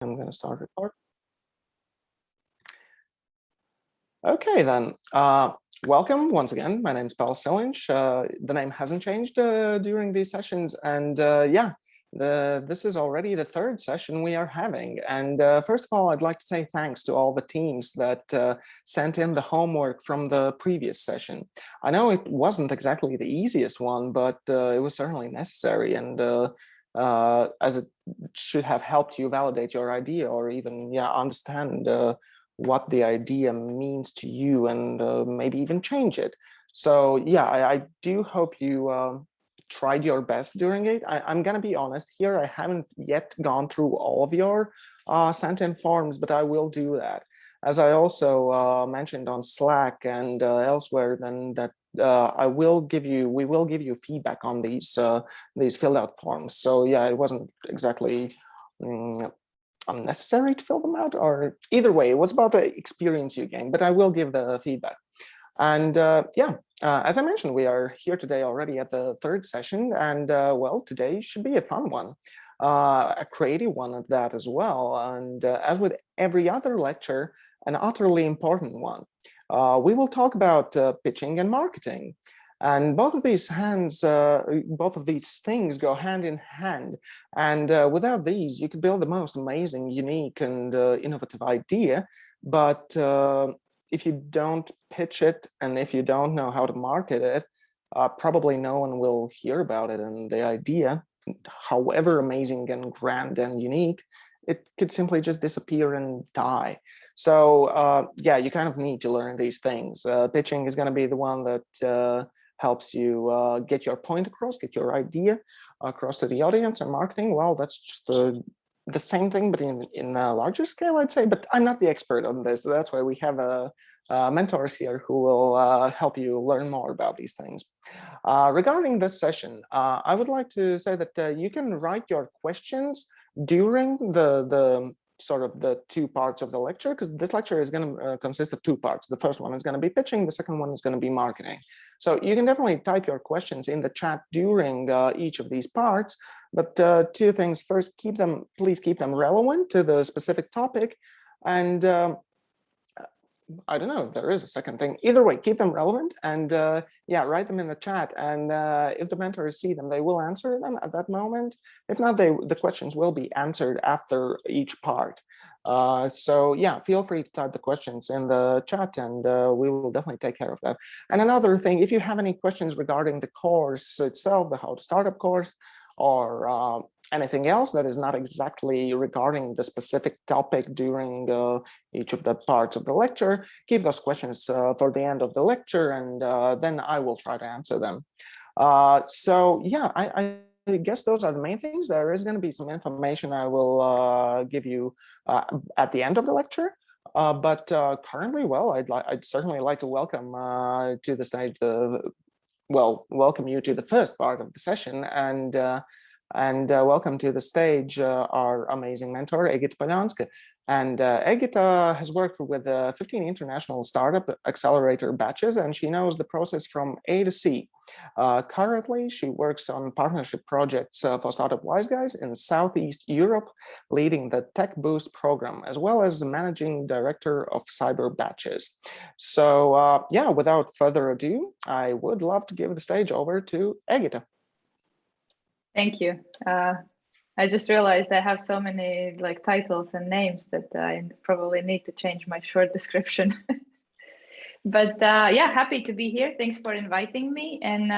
I'm going to start recording. Okay, then. Welcome once again. My name is Paul Silinch. The name hasn't changed during these sessions, and this is already the third session we are having. And first of all, I'd like to say thanks to all the teams that sent in the homework from the previous session. I know it wasn't exactly the easiest one, but it was certainly necessary, and as it should have helped you validate your idea or even understand what the idea means to you and maybe even change it. So I do hope you tried your best during it. I'm gonna be honest here, I haven't yet gone through all of your sent-in forms, but I will do that. As I also mentioned on Slack and elsewhere, then that we will give you feedback on these filled out forms. So yeah, it wasn't exactly unnecessary to fill them out, or either way, it was about the experience you gain, but I will give the feedback. And as I mentioned, we are here today already at the third session, and well, today should be a fun one, a creative one at that as well. And as with every other lecture, an utterly important one. We will talk about pitching and marketing. And both of these things go hand in hand. And without these, you could build the most amazing, unique, and innovative idea. But if you don't pitch it, and if you don't know how to market it, probably no one will hear about it. And the idea, however amazing and grand and unique, it could simply just disappear and die. So you kind of need to learn these things. Pitching is going to be the one that helps you get your point across, get your idea across to the audience. And marketing, well, that's just the same thing, but in a larger scale, I'd say. But I'm not the expert on this. So that's why we have mentors here who will help you learn more about these things. Regarding this session, I would like to say that you can write your questions during the sort of the two parts of the lecture, because this lecture is going to consist of two parts. The first one is going to be pitching. The second one is going to be marketing. So you can definitely type your questions in the chat during each of these parts. But two things. First, please keep them relevant to the specific topic. And I don't know, there is a second thing. Either way, keep them relevant and write them in the chat. And if the mentors see them, they will answer them at that moment. If not, the questions will be answered after each part. So feel free to type the questions in the chat, and we will definitely take care of that. And another thing, if you have any questions regarding the course itself, the How to Startup course, or anything else that is not exactly regarding the specific topic during each of the parts of the lecture, keep those questions for the end of the lecture, and then I will try to answer them. I guess those are the main things. There is going to be some information I will give you at the end of the lecture. But currently, well, I'd certainly like to welcome to the stage welcome you to the first part of the session, and welcome to the stage our amazing mentor, Egita Poļanska. And Egita has worked with 15 international startup accelerator batches, and she knows the process from A to C. Currently, she works on partnership projects for Startup Wise Guys in Southeast Europe, leading the Tech Boost program, as well as managing director of cyber batches. So without further ado, I would love to give the stage over to Egita. Thank you. I just realized I have so many titles and names that I probably need to change my short description. But happy to be here. Thanks for inviting me. And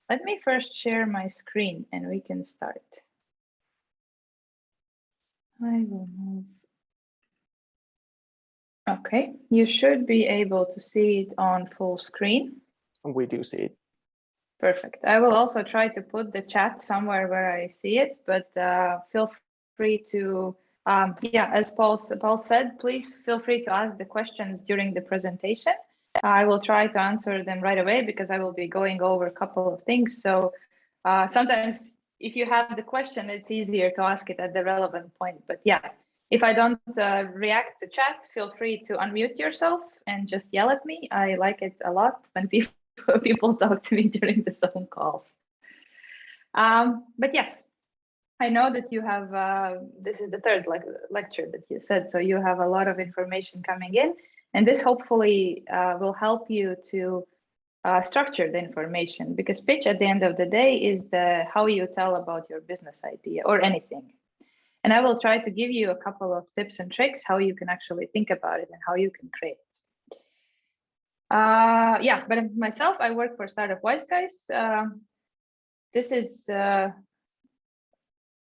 let me first share my screen and we can start. I will move. Okay, you should be able to see it on full screen. We do see it. Perfect. I will also try to put the chat somewhere where I see it, but feel free to, as Paul said, please feel free to ask the questions during the presentation. I will try to answer them right away because I will be going over a couple of things. So sometimes if you have the question, it's easier to ask it at the relevant point. But if I don't react to chat, feel free to unmute yourself and just yell at me. I like it a lot when people talk to me during the Zoom calls. But yes, I know that you have, this is the third lecture that you said, so you have a lot of information coming in, and this hopefully will help you to structure the information, because pitch at the end of the day is the how you tell about your business idea or anything. And I will try to give you a couple of tips and tricks how you can actually think about it and how you can create it. Yeah, but myself, I work for Startup Wise Guys. This is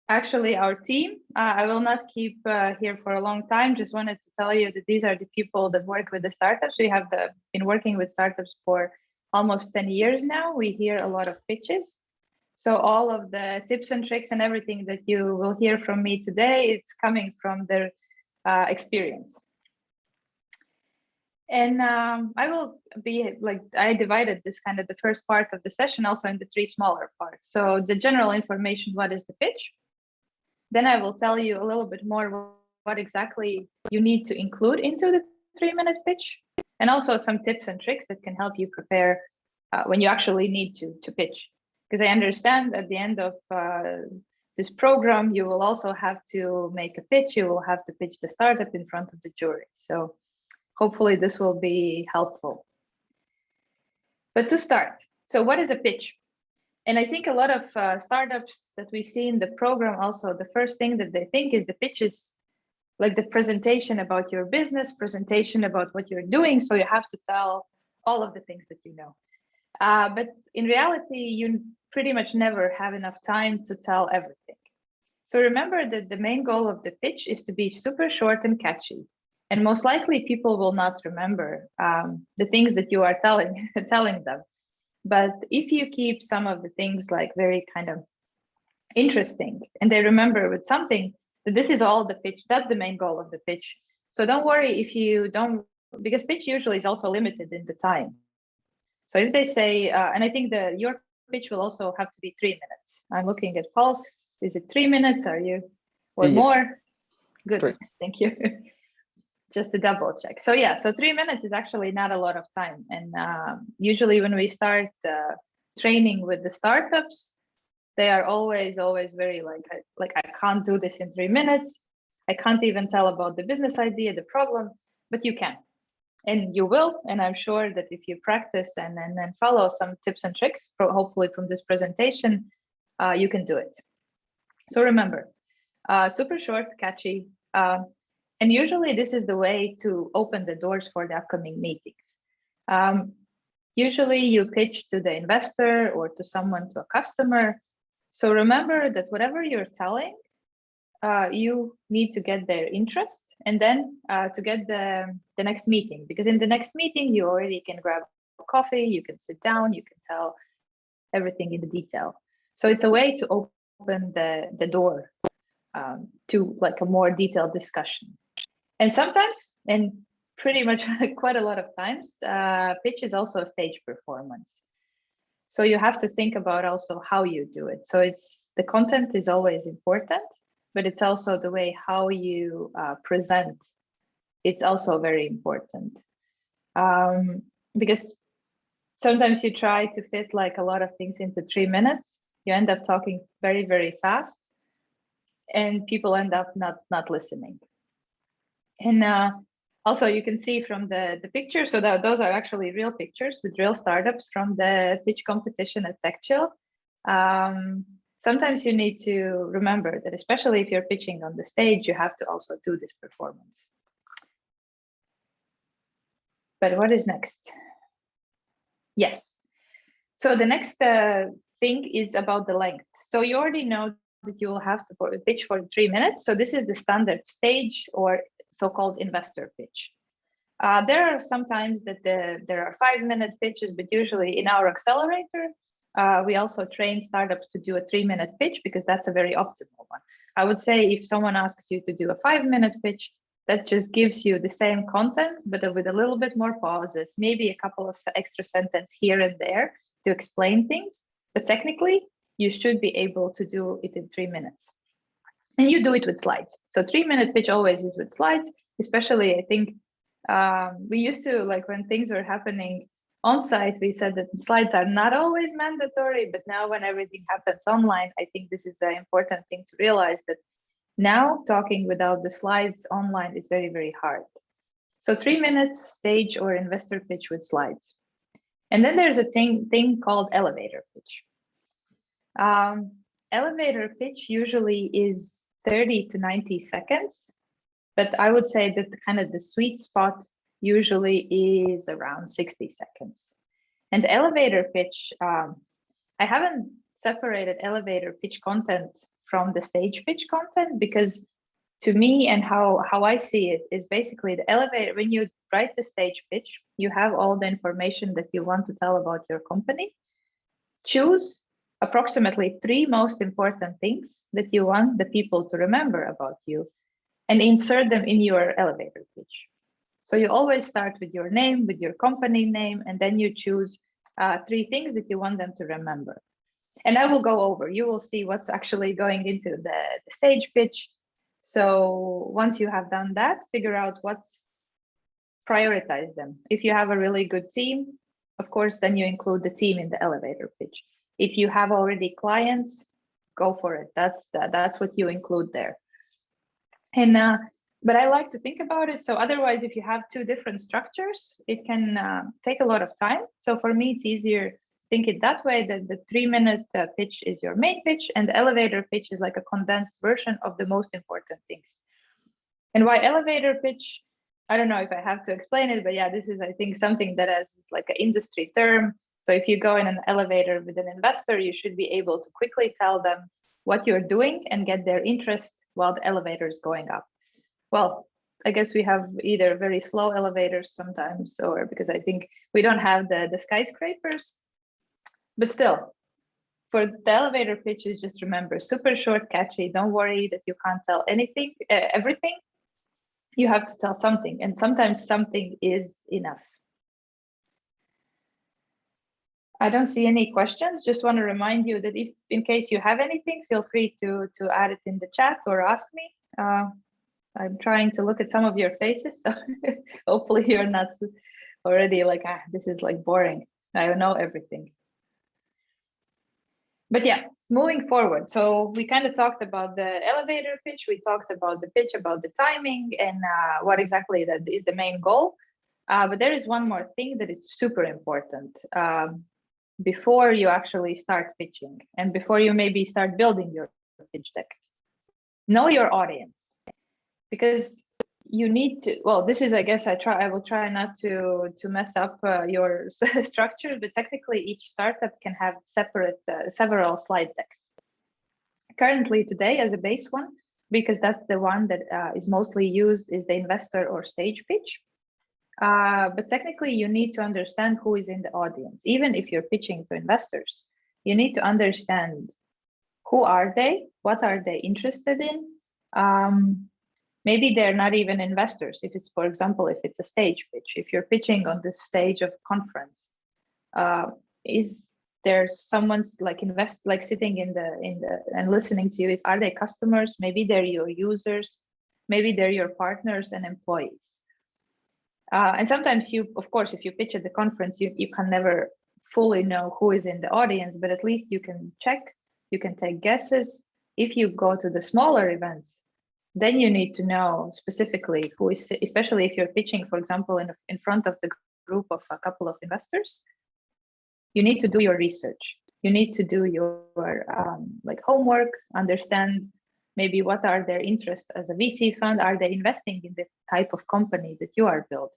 actually our team. I will not keep here for a long time. Just wanted to tell you that these are the people that work with the startups. We have been working with startups for almost 10 years now. We hear a lot of pitches. So all of the tips and tricks and everything that you will hear from me today, it's coming from their experience. And I will be I divided this kind of the first part of the session also into 3 smaller parts. So the general information, what is the pitch? Then I will tell you a little bit more what exactly you need to include into the 3-minute pitch, and also some tips and tricks that can help you prepare when you actually need to pitch. Because I understand at the end of this program, you will also have to make a pitch. You will have to pitch the startup in front of the jury. So hopefully this will be helpful. But to start, so what is a pitch? And I think a lot of startups that we see in the program also, the first thing that they think is the pitch is like the presentation about your business, presentation about what you're doing. So you have to tell all of the things that you know. But in reality, you pretty much never have enough time to tell everything. So remember that the main goal of the pitch is to be super short and catchy. And most likely people will not remember the things that you are telling them. But if you keep some of the things like very kind of interesting, and they remember with something that this is all the pitch, that's the main goal of the pitch. So don't worry if you don't, because pitch usually is also limited in the time. So if they say, and I think your pitch will also have to be 3 minutes. I'm looking at Paul's. Is it 3 minutes? Are you or yes. more? Good, 3. Thank you. Just to double check. So yeah, so 3 minutes is actually not a lot of time. And usually when we start training with the startups, they are always very like I can't do this in 3 minutes. I can't even tell about the business idea, the problem, but you can. And you will, and I'm sure that if you practice and then follow some tips and tricks, hopefully from this presentation, you can do it. So remember, super short, catchy, and usually this is the way to open the doors for the upcoming meetings. Usually you pitch to the investor or to someone, to a customer. So remember that whatever you're telling, you need to get their interest, and then to get the next meeting, because in the next meeting you already can grab a coffee, you can sit down, you can tell everything in the detail. So it's a way to open the door to like a more detailed discussion. And sometimes, and pretty much quite a lot of times, pitch is also a stage performance. So you have to think about also how you do it. So it's the content is always important, but it's also the way how you present. It's also very important, because sometimes you try to fit like a lot of things into 3 minutes. You end up talking very, very fast, and people end up not listening. And also you can see from the picture, so that those are actually real pictures with real startups from the pitch competition at TechGirls. Sometimes you need to remember that, especially if you're pitching on the stage, you have to also do this performance. But what is next? Yes. So the next thing is about the length. So you already know that you will have to pitch for 3 minutes. So this is the standard stage or so-called investor pitch. There are sometimes that there are 5-minute pitches, but usually in our accelerator, we also train startups to do a 3-minute pitch, because that's a very optimal one. I would say if someone asks you to do a 5-minute pitch, that just gives you the same content, but with a little bit more pauses, maybe a couple of extra sentences here and there to explain things. But technically, you should be able to do it in 3 minutes. And you do it with slides. So 3-minute pitch always is with slides, especially I think we used to, like when things were happening on site, we said that slides are not always mandatory, but now when everything happens online, I think this is an important thing to realize that now talking without the slides online is very, very hard. So 3 minutes stage or investor pitch with slides. And then there's a thing called elevator pitch. Elevator pitch usually is 30 to 90 seconds, but I would say that kind of the sweet spot usually is around 60 seconds. And elevator pitch, I haven't separated elevator pitch content from the stage pitch content, because to me and how I see it is basically the elevator. When you write the stage pitch, you have all the information that you want to tell about your company. Choose approximately 3 most important things that you want the people to remember about you and insert them in your elevator pitch. So you always start with your name, with your company name, and then you choose 3 things that you want them to remember. And I will go over, you will see what's actually going into the stage pitch. So once you have done that, figure out prioritize them. If you have a really good team, of course, then you include the team in the elevator pitch. If you have already clients, go for it. That's what you include there. And but I like to think about it. So otherwise, if you have 2 different structures, it can take a lot of time. So for me, it's easier to think it that way, that the 3-minute pitch is your main pitch and the elevator pitch is like a condensed version of the most important things. And why elevator pitch? I don't know if I have to explain it, but yeah, this is, I think, something that is like an industry term. So if you go in an elevator with an investor, you should be able to quickly tell them what you're doing and get their interest while the elevator is going up. Well, I guess we have either very slow elevators sometimes, or because I think we don't have the skyscrapers, but still, for the elevator pitches, just remember, super short, catchy. Don't worry that you can't tell anything, everything. You have to tell something, and sometimes something is enough. I don't see any questions. Just want to remind you that if, in case you have anything, feel free to add it in the chat or ask me. I'm trying to look at some of your faces, so hopefully you're not already like, this is like boring. I know everything. But yeah, moving forward. So we kind of talked about the elevator pitch. We talked about the pitch, about the timing, and what exactly that is the main goal. But there is one more thing that is super important before you actually start pitching and before you maybe start building your pitch deck. Know your audience, because you need to, well, this is, I guess I will try not to mess up your structure, but technically each startup can have several slide decks. Currently today as a base one, because that's the one that is mostly used, is the investor or stage pitch. But technically you need to understand who is in the audience. Even if you're pitching to investors, you need to understand who are they, what are they interested in. Maybe they're not even investors. If it's, for example, if it's a stage pitch, if you're pitching on the stage of conference, is there someone's like sitting in the and listening to you? Are they customers? Maybe they're your users. Maybe they're your partners and employees. And sometimes you, of course, if you pitch at the conference, you can never fully know who is in the audience, but at least you can check, you can take guesses. If you go to the smaller events, then you need to know specifically who is, especially if you're pitching, for example, in front of the group of a couple of investors. You need to do your research. You need to do your like homework, understand maybe what are their interests as a VC fund. Are they investing in the type of company that you are building?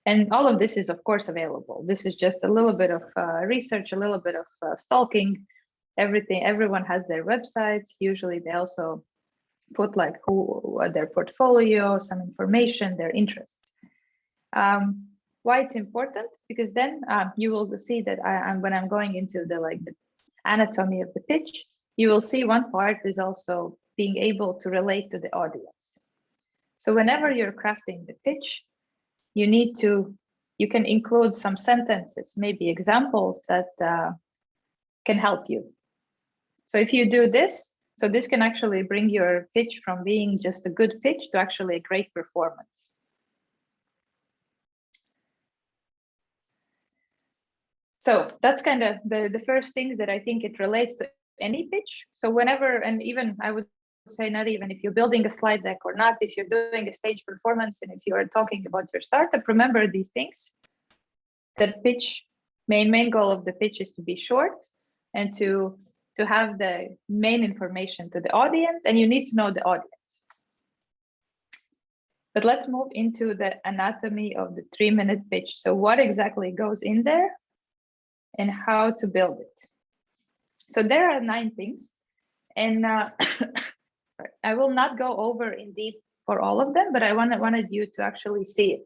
And all of this is, of course, available. This is just a little bit of research, a little bit of stalking. Everyone has their websites. Usually they also put like their portfolio, some information, their interests. Why it's important? Because then you will see that when I'm going into the anatomy of the pitch, you will see one part is also being able to relate to the audience. So whenever you're crafting the pitch, you can include some sentences, maybe examples that can help you. So if you do this, so this can actually bring your pitch from being just a good pitch to actually a great performance. So that's kind of the first things that I think it relates to any pitch. So whenever, and even I would say not even if you're building a slide deck or not, if you're doing a stage performance and if you're talking about your startup, remember these things. That pitch, main goal of the pitch is to be short and to have the main information to the audience, and you need to know the audience. But let's move into the anatomy of the 3-minute pitch. So what exactly goes in there and how to build it. So there are 9 things, and I will not go over in deep for all of them, but I wanted you to actually see it.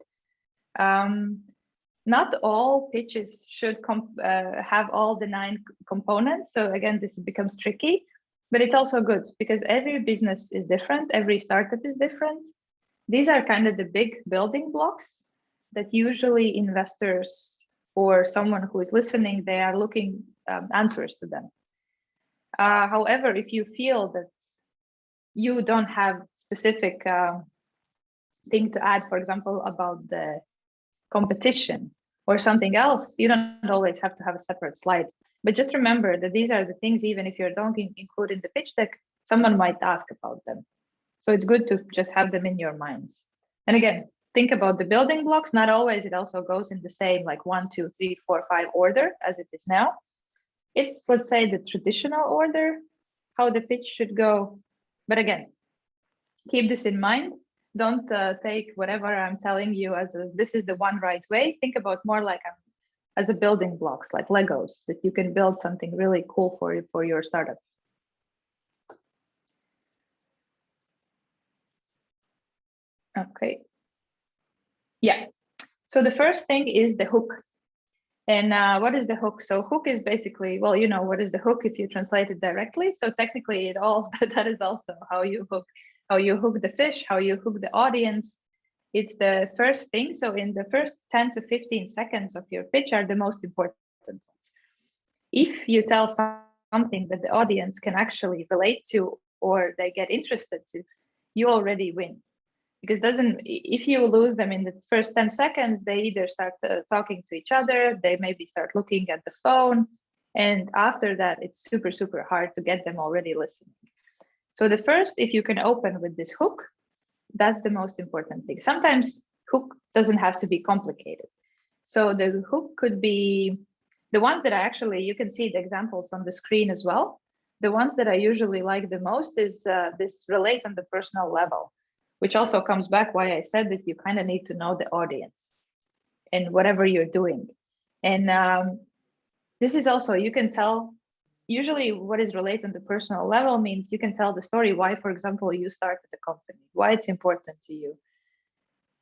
Not all pitches should have all the 9 components. So again, this becomes tricky, but it's also good because every business is different. Every startup is different. These are kind of the big building blocks that usually investors or someone who is listening, they are looking answers to them. However, if you feel that you don't have specific thing to add, for example, about the competition or something else, you don't always have to have a separate slide. But just remember that these are the things, even if you don't include in the pitch deck, someone might ask about them. So it's good to just have them in your minds. And again, think about the building blocks. Not always it also goes in the same like 1, 2, 3, 4, 5 order as it is now. It's, let's say, the traditional order, how the pitch should go. But again, keep this in mind. Don't take whatever I'm telling you as this is the one right way. Think about more like as a building blocks, like Legos, that you can build something really cool for your startup. Okay. Yeah. So the first thing is the hook. And what is the hook? So hook is basically, well, you know, what is the hook if you translate it directly? So technically it all, that is also how you hook the fish, how you hook the audience. It's the first thing. So in the first 10 to 15 seconds of your pitch are the most important ones. If you tell something that the audience can actually relate to or they get interested to, you already win. Because if you lose them in the first 10 seconds, they either start talking to each other, they maybe start looking at the phone. And after that, it's super, super hard to get them already listening. So the first, if you can open with this hook, that's the most important thing. Sometimes hook doesn't have to be complicated. So the hook could be the ones that you can see the examples on the screen as well. The ones that I usually like the most is this relate on the personal level, which also comes back why I said that you kind of need to know the audience and whatever you're doing. And this is also, you can tell, usually what is related on the personal level means you can tell the story why, for example, you started the company, why it's important to you,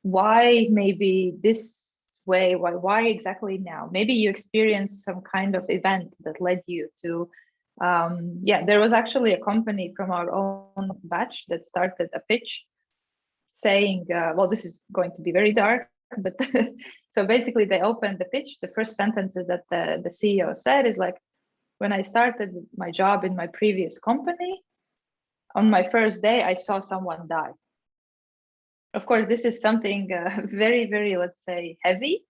why maybe this way, why exactly now. Maybe you experienced some kind of event that led you to, there was actually a company from our own batch that started a pitch saying, well, this is going to be very dark, but so basically they opened the pitch. The first sentences that the CEO said is like, when I started my job in my previous company, on my first day, I saw someone die. Of course, this is something very, very, let's say, heavy,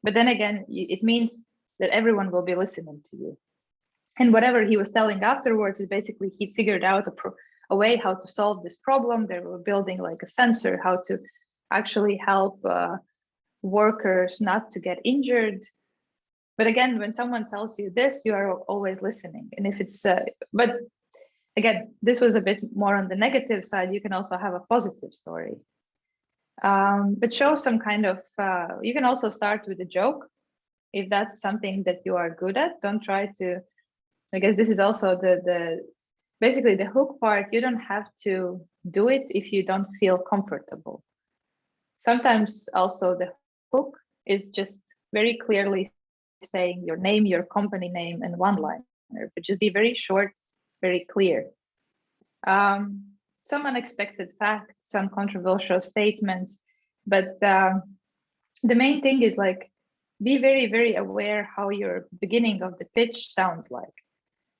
but then again, it means that everyone will be listening to you. And whatever he was telling afterwards is basically he figured out a way how to solve this problem. They were building like a sensor, how to actually help workers not to get injured. But again, when someone tells you this, you are always listening. And if it's, but again, this was a bit more on the negative side. You can also have a positive story. But show some kind of, you can also start with a joke. If that's something that you are good at, don't try to, I guess this is also basically the hook part. You don't have to do it if you don't feel comfortable. Sometimes also the hook is just very clearly saying your name, your company name, and one liner, but just be very short, very clear. Some unexpected facts, some controversial statements, but the main thing is like, be very, very aware how your beginning of the pitch sounds like.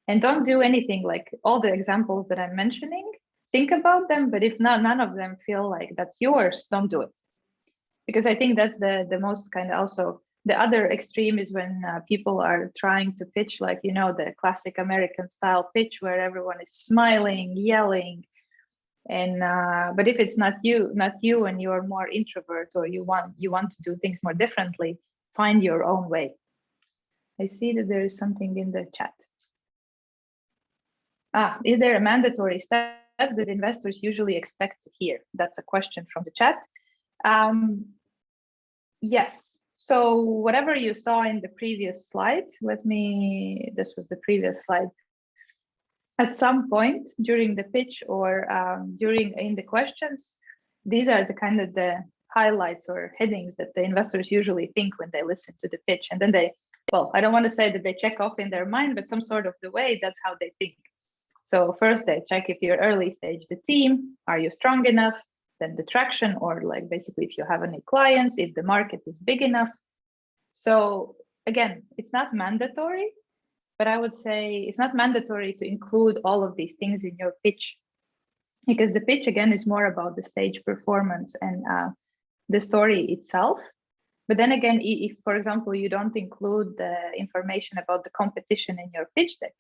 And don't do anything like all the examples that I'm mentioning, think about them, but if not, none of them feel like that's yours, don't do it. Because I think that's the most kind of also The other extreme is when people are trying to pitch, like, you know, the classic American style pitch where everyone is smiling, yelling. And but if it's not you and you're more introvert, or you want to do things more differently, find your own way. I see that there is something in the chat. Is there a mandatory step that investors usually expect to hear? That's a question from the chat. Yes. So whatever you saw in the previous slide, this was the previous slide. At some point during the pitch or in the questions, these are the kind of the highlights or headings that the investors usually think when they listen to the pitch. And then they, well, I don't want to say that they check off in their mind, but some sort of the way, that's how they think. So first they check if you're early stage, the team, are you strong enough? Then the traction, or like basically if you have any clients, if the market is big enough. So again, it's not mandatory, but I would say it's not mandatory to include all of these things in your pitch, because the pitch again is more about the stage performance and the story itself. But then again, if, for example, you don't include the information about the competition in your pitch deck,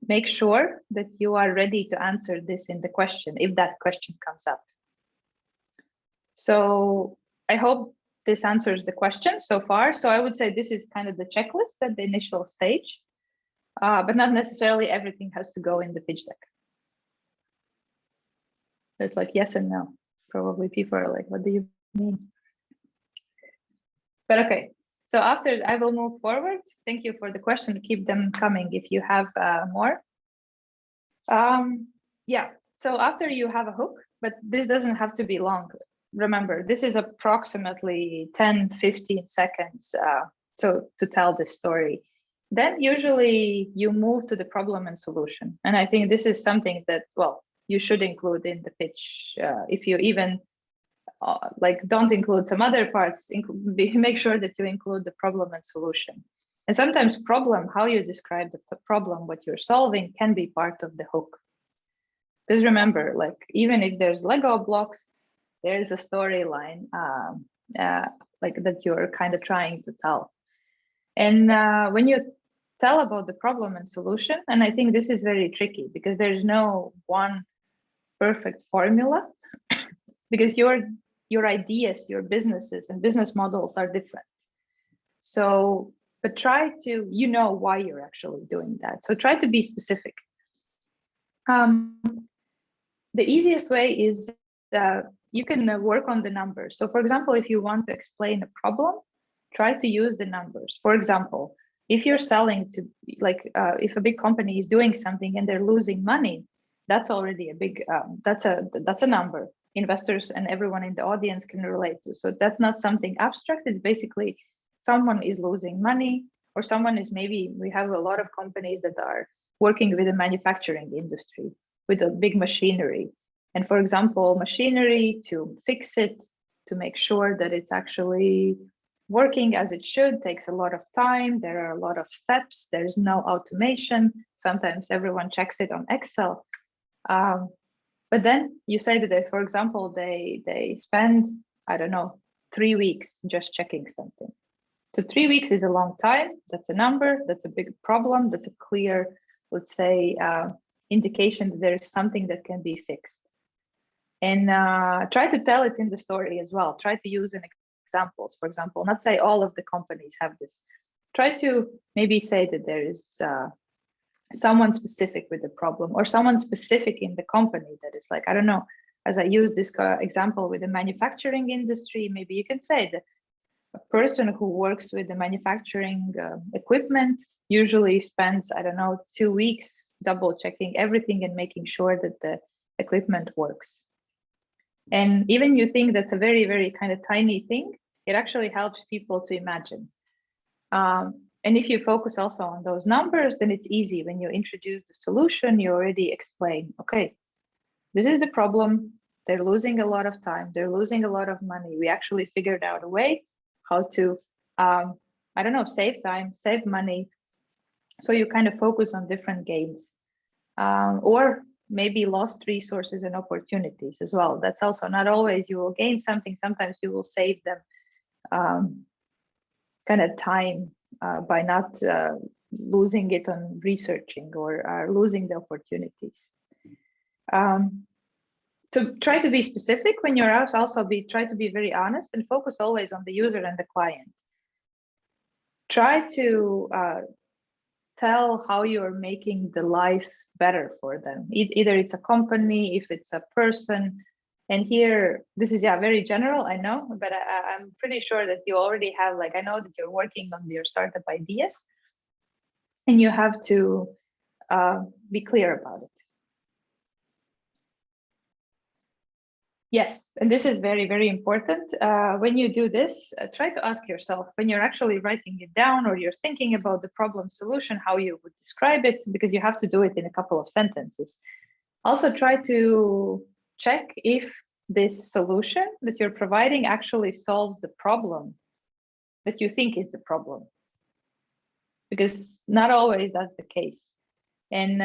make sure that you are ready to answer this in the question, if that question comes up. So I hope this answers the question so far. So I would say this is kind of the checklist at the initial stage, but not necessarily everything has to go in the pitch deck. It's like yes and no. Probably people are like, what do you mean? But okay, so after I will move forward. Thank you for the question. Keep them coming if you have more. Yeah, so after you have a hook, but this doesn't have to be long. Remember, this is approximately 10-15 seconds to tell this story. Then usually you move to the problem and solution. And I think this is something that, well, you should include in the pitch. If you even like don't include some other parts, make sure that you include the problem and solution. And sometimes problem, how you describe the problem, what you're solving, can be part of the hook. Just remember, like, even if there's Lego blocks, there's a storyline like that you're kind of trying to tell. And when you tell about the problem and solution, and I think this is very tricky because there's no one perfect formula, because your ideas, your businesses and business models are different. So, but try to, you know why you're actually doing that. So try to be specific. The easiest way is you can work on the numbers. So for example, if you want to explain a problem, try to use the numbers. For example, if you're selling to, like, if a big company is doing something and they're losing money, that's already a big, that's a number investors and everyone in the audience can relate to. So that's not something abstract. It's basically someone is losing money, or someone is, maybe we have a lot of companies that are working with the manufacturing industry, with a big machinery. And for example, machinery, to fix it, to make sure that it's actually working as it should, takes a lot of time. There are a lot of steps. There's no automation. Sometimes everyone checks it on Excel. But then you say that they, for example, they spend, I don't know, 3 weeks just checking something. So 3 weeks is a long time. That's a number. That's a big problem. That's a clear, let's say, indication that there is something that can be fixed. And try to tell it in the story as well. Try to use an examples. For example, not say all of the companies have this. Try to maybe say that there is someone specific with the problem, or someone specific in the company that is like, I don't know, as I use this example with the manufacturing industry, maybe you can say that a person who works with the manufacturing equipment usually spends, I don't know, 2 weeks double checking everything and making sure that the equipment works. And even you think that's a very, very kind of tiny thing, it actually helps people to imagine. And if you focus also on those numbers, then it's easy. When you introduce the solution, you already explain, okay, this is the problem. They're losing a lot of time. They're losing a lot of money. We actually figured out a way how to, I don't know, save time, save money. So you kind of focus on different gains, or maybe lost resources and opportunities as well. That's also not always you will gain something. Sometimes you will save them. kind of time by not losing it on researching or losing the opportunities. So try to be specific when you're out. Also try to be very honest and focus always on the user and the client. Try to tell how you're making the life better for them. Either it's a company, if it's a person. And here, this is very general, I know, but I'm pretty sure that you already have, like, I know that you're working on your startup ideas, and you have to be clear about it. Yes, and this is very, very important. When you do this, try to ask yourself, when you're actually writing it down or you're thinking about the problem solution, how you would describe it, because you have to do it in a couple of sentences. Also try to check if this solution that you're providing actually solves the problem that you think is the problem, because not always that's the case. And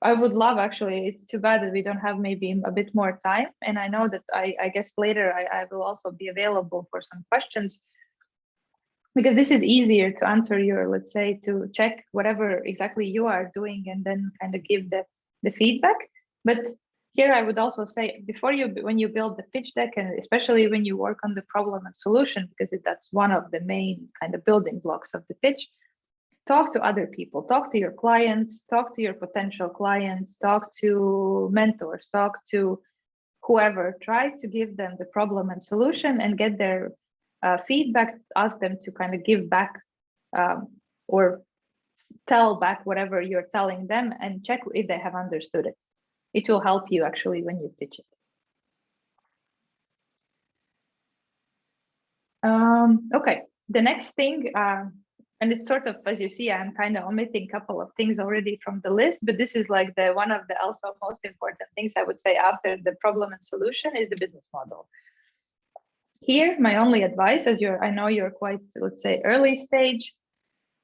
I would love, actually, it's too bad that we don't have maybe a bit more time. And I know that I guess later I will also be available for some questions, because this is easier to answer your, let's say, to check whatever exactly you are doing and then kind of give the feedback. But here I would also say, when you build the pitch deck, and especially when you work on the problem and solution, because that's one of the main kind of building blocks of the pitch, talk to other people, talk to your clients, talk to your potential clients, talk to mentors, talk to whoever. Try to give them the problem and solution and get their feedback, ask them to kind of give back or tell back whatever you're telling them, and check if they have understood it. It will help you actually when you pitch it. Okay, the next thing, and it's sort of, as you see, I'm kind of omitting a couple of things already from the list, but this is like one of the also most important things I would say after the problem and solution is the business model. Here, my only advice, as I know you're quite, let's say, early stage,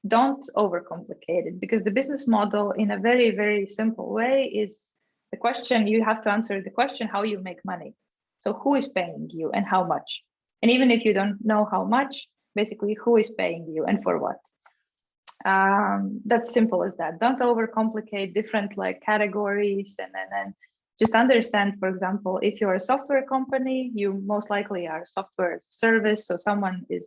don't overcomplicate it, because the business model in a very, very simple way is the question. You have to answer the question how you make money. So who is paying you and how much? And even if you don't know how much, basically who is paying you and for what? That's simple as that. Don't overcomplicate different like categories, and then just understand, for example, if you're a software company, you most likely are software as a service. So someone is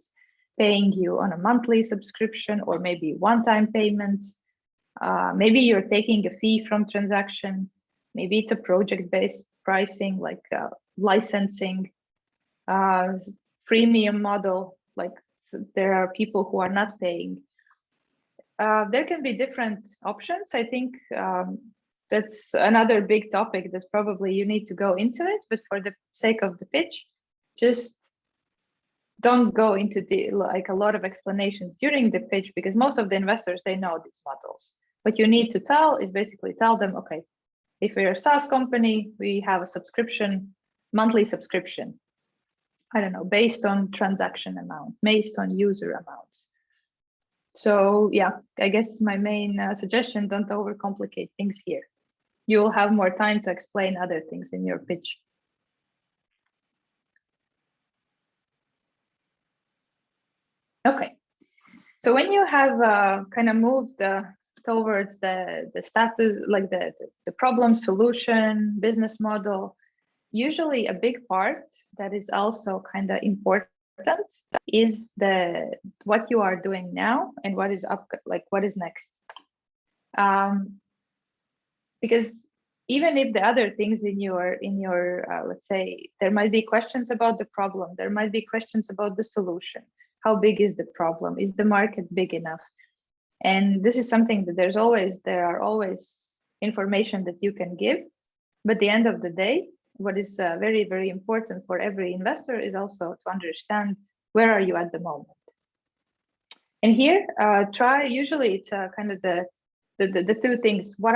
paying you on a monthly subscription or maybe one-time payments. Maybe you're taking a fee from transaction. Maybe it's a project-based pricing, like licensing, freemium model, like so there are people who are not paying. There can be different options. I think that's another big topic that probably you need to go into it, but for the sake of the pitch, just don't go into like a lot of explanations during the pitch, because most of the investors, they know these models. What you need to tell is basically tell them, okay, if we're a SaaS company, we have a subscription, monthly subscription, I don't know, based on transaction amount, based on user amounts. So yeah, I guess my main suggestion, don't overcomplicate things here. You will have more time to explain other things in your pitch. Okay, so when you have kind of moved towards the status, like the problem solution, business model, usually a big part that is also kind of important is what you are doing now and what is up, like what is next. Because even if the other things in your let's say, there might be questions about the problem, there might be questions about the solution. How big is the problem? Is the market big enough? And this is something that there are always information that you can give. But at the end of the day, what is very, very important for every investor is also to understand where are you at the moment. And here, usually it's kind of the two things. What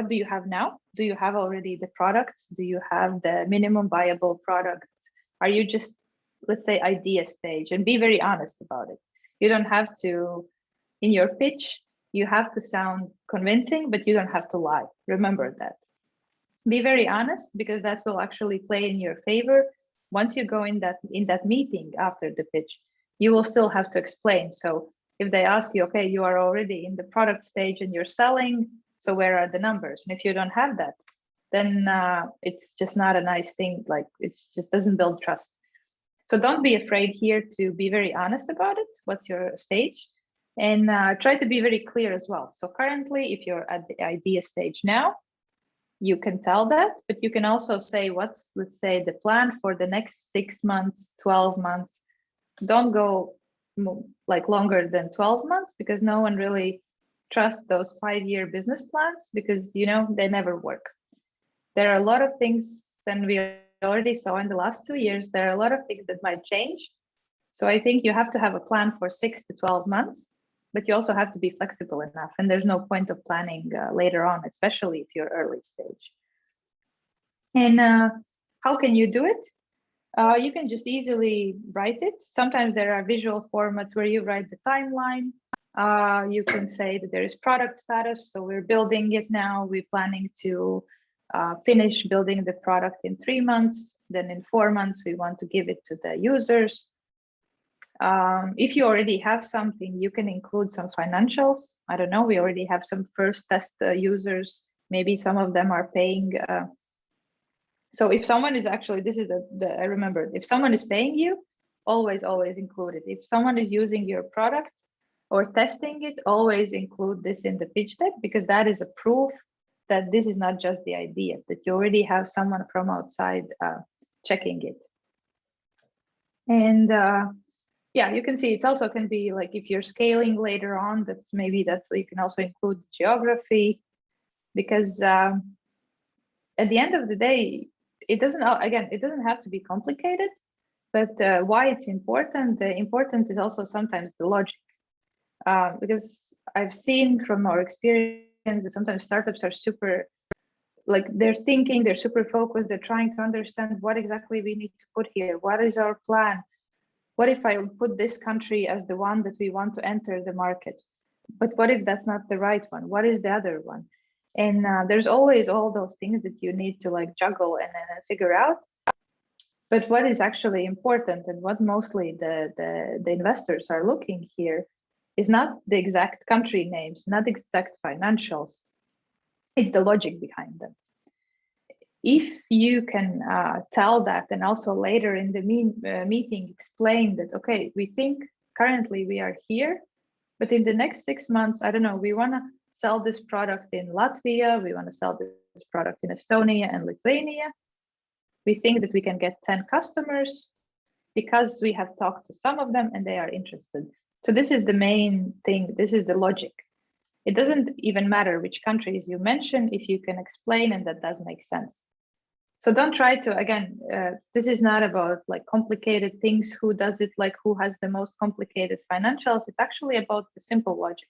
do you have now? Do you have already the product? Do you have the minimum viable product? Are you just, let's say, idea stage? And be very honest about it. You don't have to, in your pitch, you have to sound convincing, but you don't have to lie. Remember that. Be very honest, because that will actually play in your favor once you go in that meeting after the pitch. you will still have to explain. So if they ask you, okay, you are already in the product stage and you're selling, so where are the numbers? And if you don't have that, then it's just not a nice thing. Like it just doesn't build trust. So don't be afraid here to be very honest about it. What's your stage? And try to be very clear as well. So currently, if you're at the idea stage now, you can tell that, but you can also say what's, let's say, the plan for the next 6 months, 12 months. Don't go like longer than 12 months, because no one really trusts those 5-year business plans, because, you know, they never work. There are a lot of things, and we already saw in the last 2 years, there are a lot of things that might change. So I think you have to have a plan for 6 to 12 months, but you also have to be flexible enough. And there's no point of planning later on, especially if you're early stage. And how can you do it? You can just easily write it. Sometimes there are visual formats where you write the timeline. You can say that there is product status. So we're building it now. We're planning to finish building the product in 3 months. Then in 4 months, we want to give it to the users. If you already have something, you can include some financials. I don't know, we already have some first test users. Maybe some of them are paying. So if someone is actually, this is I remember, if someone is paying you, always include it. If someone is using your product or testing it, always include this in the pitch deck, because that is a proof that this is not just the idea, that you already have someone from outside checking it. And yeah, you can see it also can be like if you're scaling later on, that's you can also include geography, because at the end of the day, it doesn't have to be complicated, but why it's important, important is also sometimes the logic, because I've seen from our experience that sometimes startups are super, like they're thinking, they're super focused, they're trying to understand what exactly we need to put here, what is our plan. What if I put this country as the one that we want to enter the market? But what if that's not the right one? What is the other one? And there's always all those things that you need to like juggle and figure out. But what is actually important, and what mostly the investors are looking here, is not the exact country names, not exact financials. It's the logic behind them. If you can tell that, and also later in the meeting explain that, okay, we think currently we are here, but in the next 6 months, I don't know, we want to sell this product in Latvia, we want to sell this product in Estonia and Lithuania. We think that we can get 10 customers because we have talked to some of them and they are interested. So this is the main thing, this is the logic. It doesn't even matter which countries you mention if you can explain and that does make sense. So don't try to, again, this is not about like complicated things, who does it, like who has the most complicated financials. It's actually about the simple logic.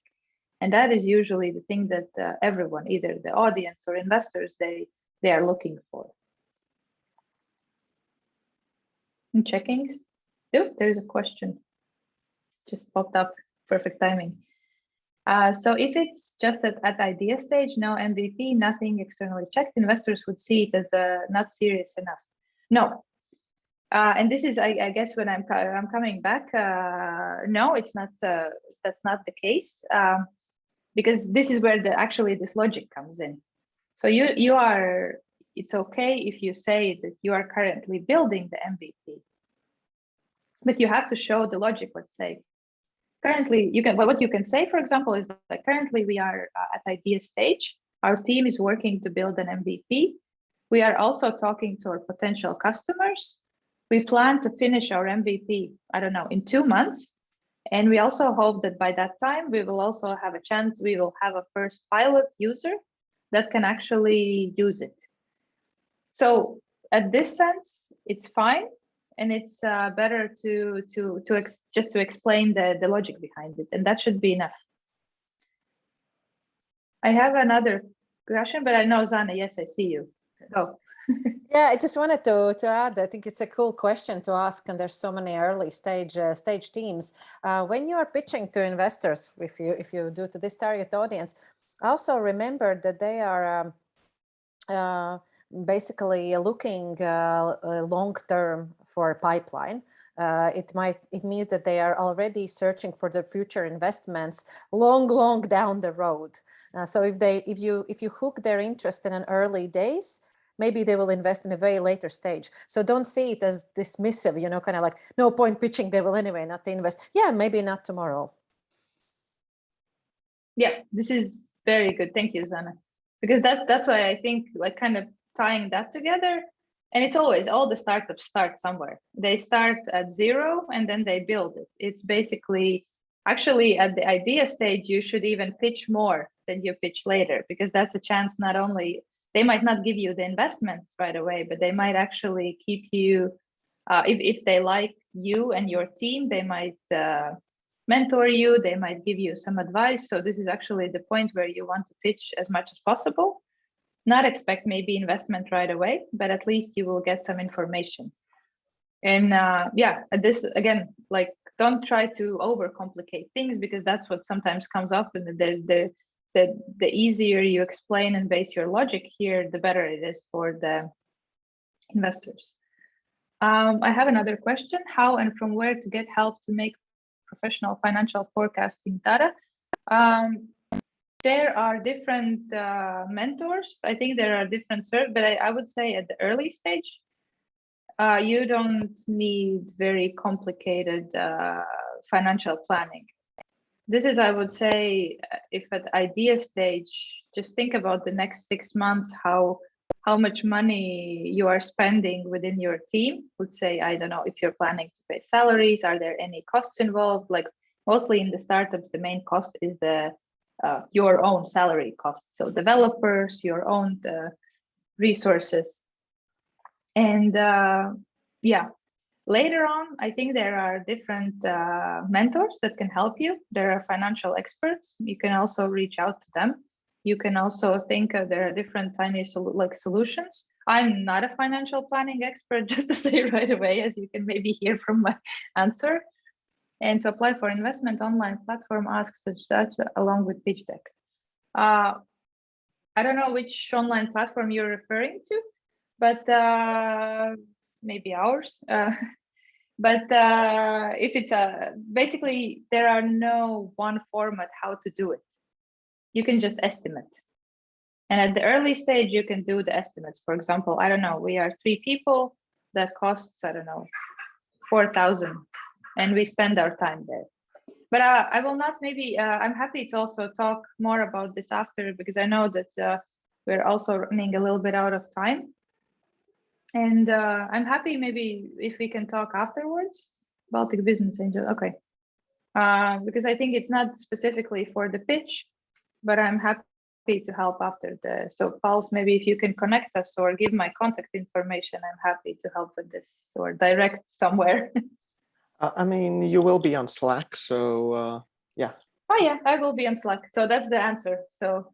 And that is usually the thing that everyone, either the audience or investors, they are looking for. I'm checking. Oh, there's a question. Just popped up, perfect timing. So if it's just at idea stage, no MVP, nothing externally checked, investors would see it as not serious enough. No, and this is, I guess, when I'm coming back. No, it's not. That's not the case, because this is where actually this logic comes in. So you are. It's okay if you say that you are currently building the MVP, but you have to show the logic. Let's say. Currently, what you can say, for example, is that currently we are at idea stage. Our team is working to build an MVP. We are also talking to our potential customers. We plan to finish our MVP, I don't know, in 2 months. And we also hope that by that time, we will also have a chance, we will have a first pilot user that can actually use it. So at this sense, it's fine. And it's better just to explain the logic behind it, and that should be enough. I have another question, but I know Zane, yes, I see you. Go. Yeah, I just wanted to add, I think it's a cool question to ask, and there's so many early stage teams. When you are pitching to investors, if you do to this target audience, also remember that they are basically looking long term for a pipeline. it means that they are already searching for their future investments long down the road. So if you hook their interest in an early days, maybe they will invest in a very later stage. So don't see it as dismissive, kind of like no point pitching, they will anyway not invest. Yeah, maybe not tomorrow. Yeah, this is very good. Thank you, Zane. Because that's why I think like kind of tying that together. And it's always, all the startups start somewhere. They start at zero and then they build it. It's basically, actually at the idea stage, you should even pitch more than you pitch later, because that's a chance. Not only, they might not give you the investment right away, but they might actually keep you, if they like you and your team, they might mentor you, they might give you some advice. So this is actually the point where you want to pitch as much as possible. Not expect maybe investment right away, but at least you will get some information. And yeah, this again, like don't try to overcomplicate things, because that's what sometimes comes up. And the easier you explain and base your logic here, the better it is for the investors. I have another question: how and from where to get help to make professional financial forecasting data? There are different mentors. I think there are different, but I would say at the early stage, you don't need very complicated financial planning. This is, I would say, if at idea stage, just think about the next 6 months, how much money you are spending within your team. Let's say, I don't know, if you're planning to pay salaries, are there any costs involved? Like mostly in the startups, the main cost is your own salary costs. So developers, your own resources. And yeah, later on, I think there are different mentors that can help you. There are financial experts. You can also reach out to them. You can also think there are different tiny solutions. I'm not a financial planning expert, just to say right away, as you can maybe hear from my answer. And to apply for investment, online platform asks such along with pitch deck. I don't know which online platform you're referring to, but maybe ours. But if it's basically there are no one format how to do it. You can just estimate. And at the early stage, you can do the estimates. For example, I don't know, we are 3 people, that costs, I don't know, 4,000. And we spend our time there. But I will not, maybe, I'm happy to also talk more about this after, because I know that we're also running a little bit out of time. And I'm happy maybe if we can talk afterwards. Baltic Business Angel, okay. Because I think it's not specifically for the pitch, but I'm happy to help after the, so Pauls, maybe if you can connect us or give my contact information, I'm happy to help with this or direct somewhere. I mean, you will be on Slack, so yeah. Oh yeah, I will be on Slack. So that's the answer. So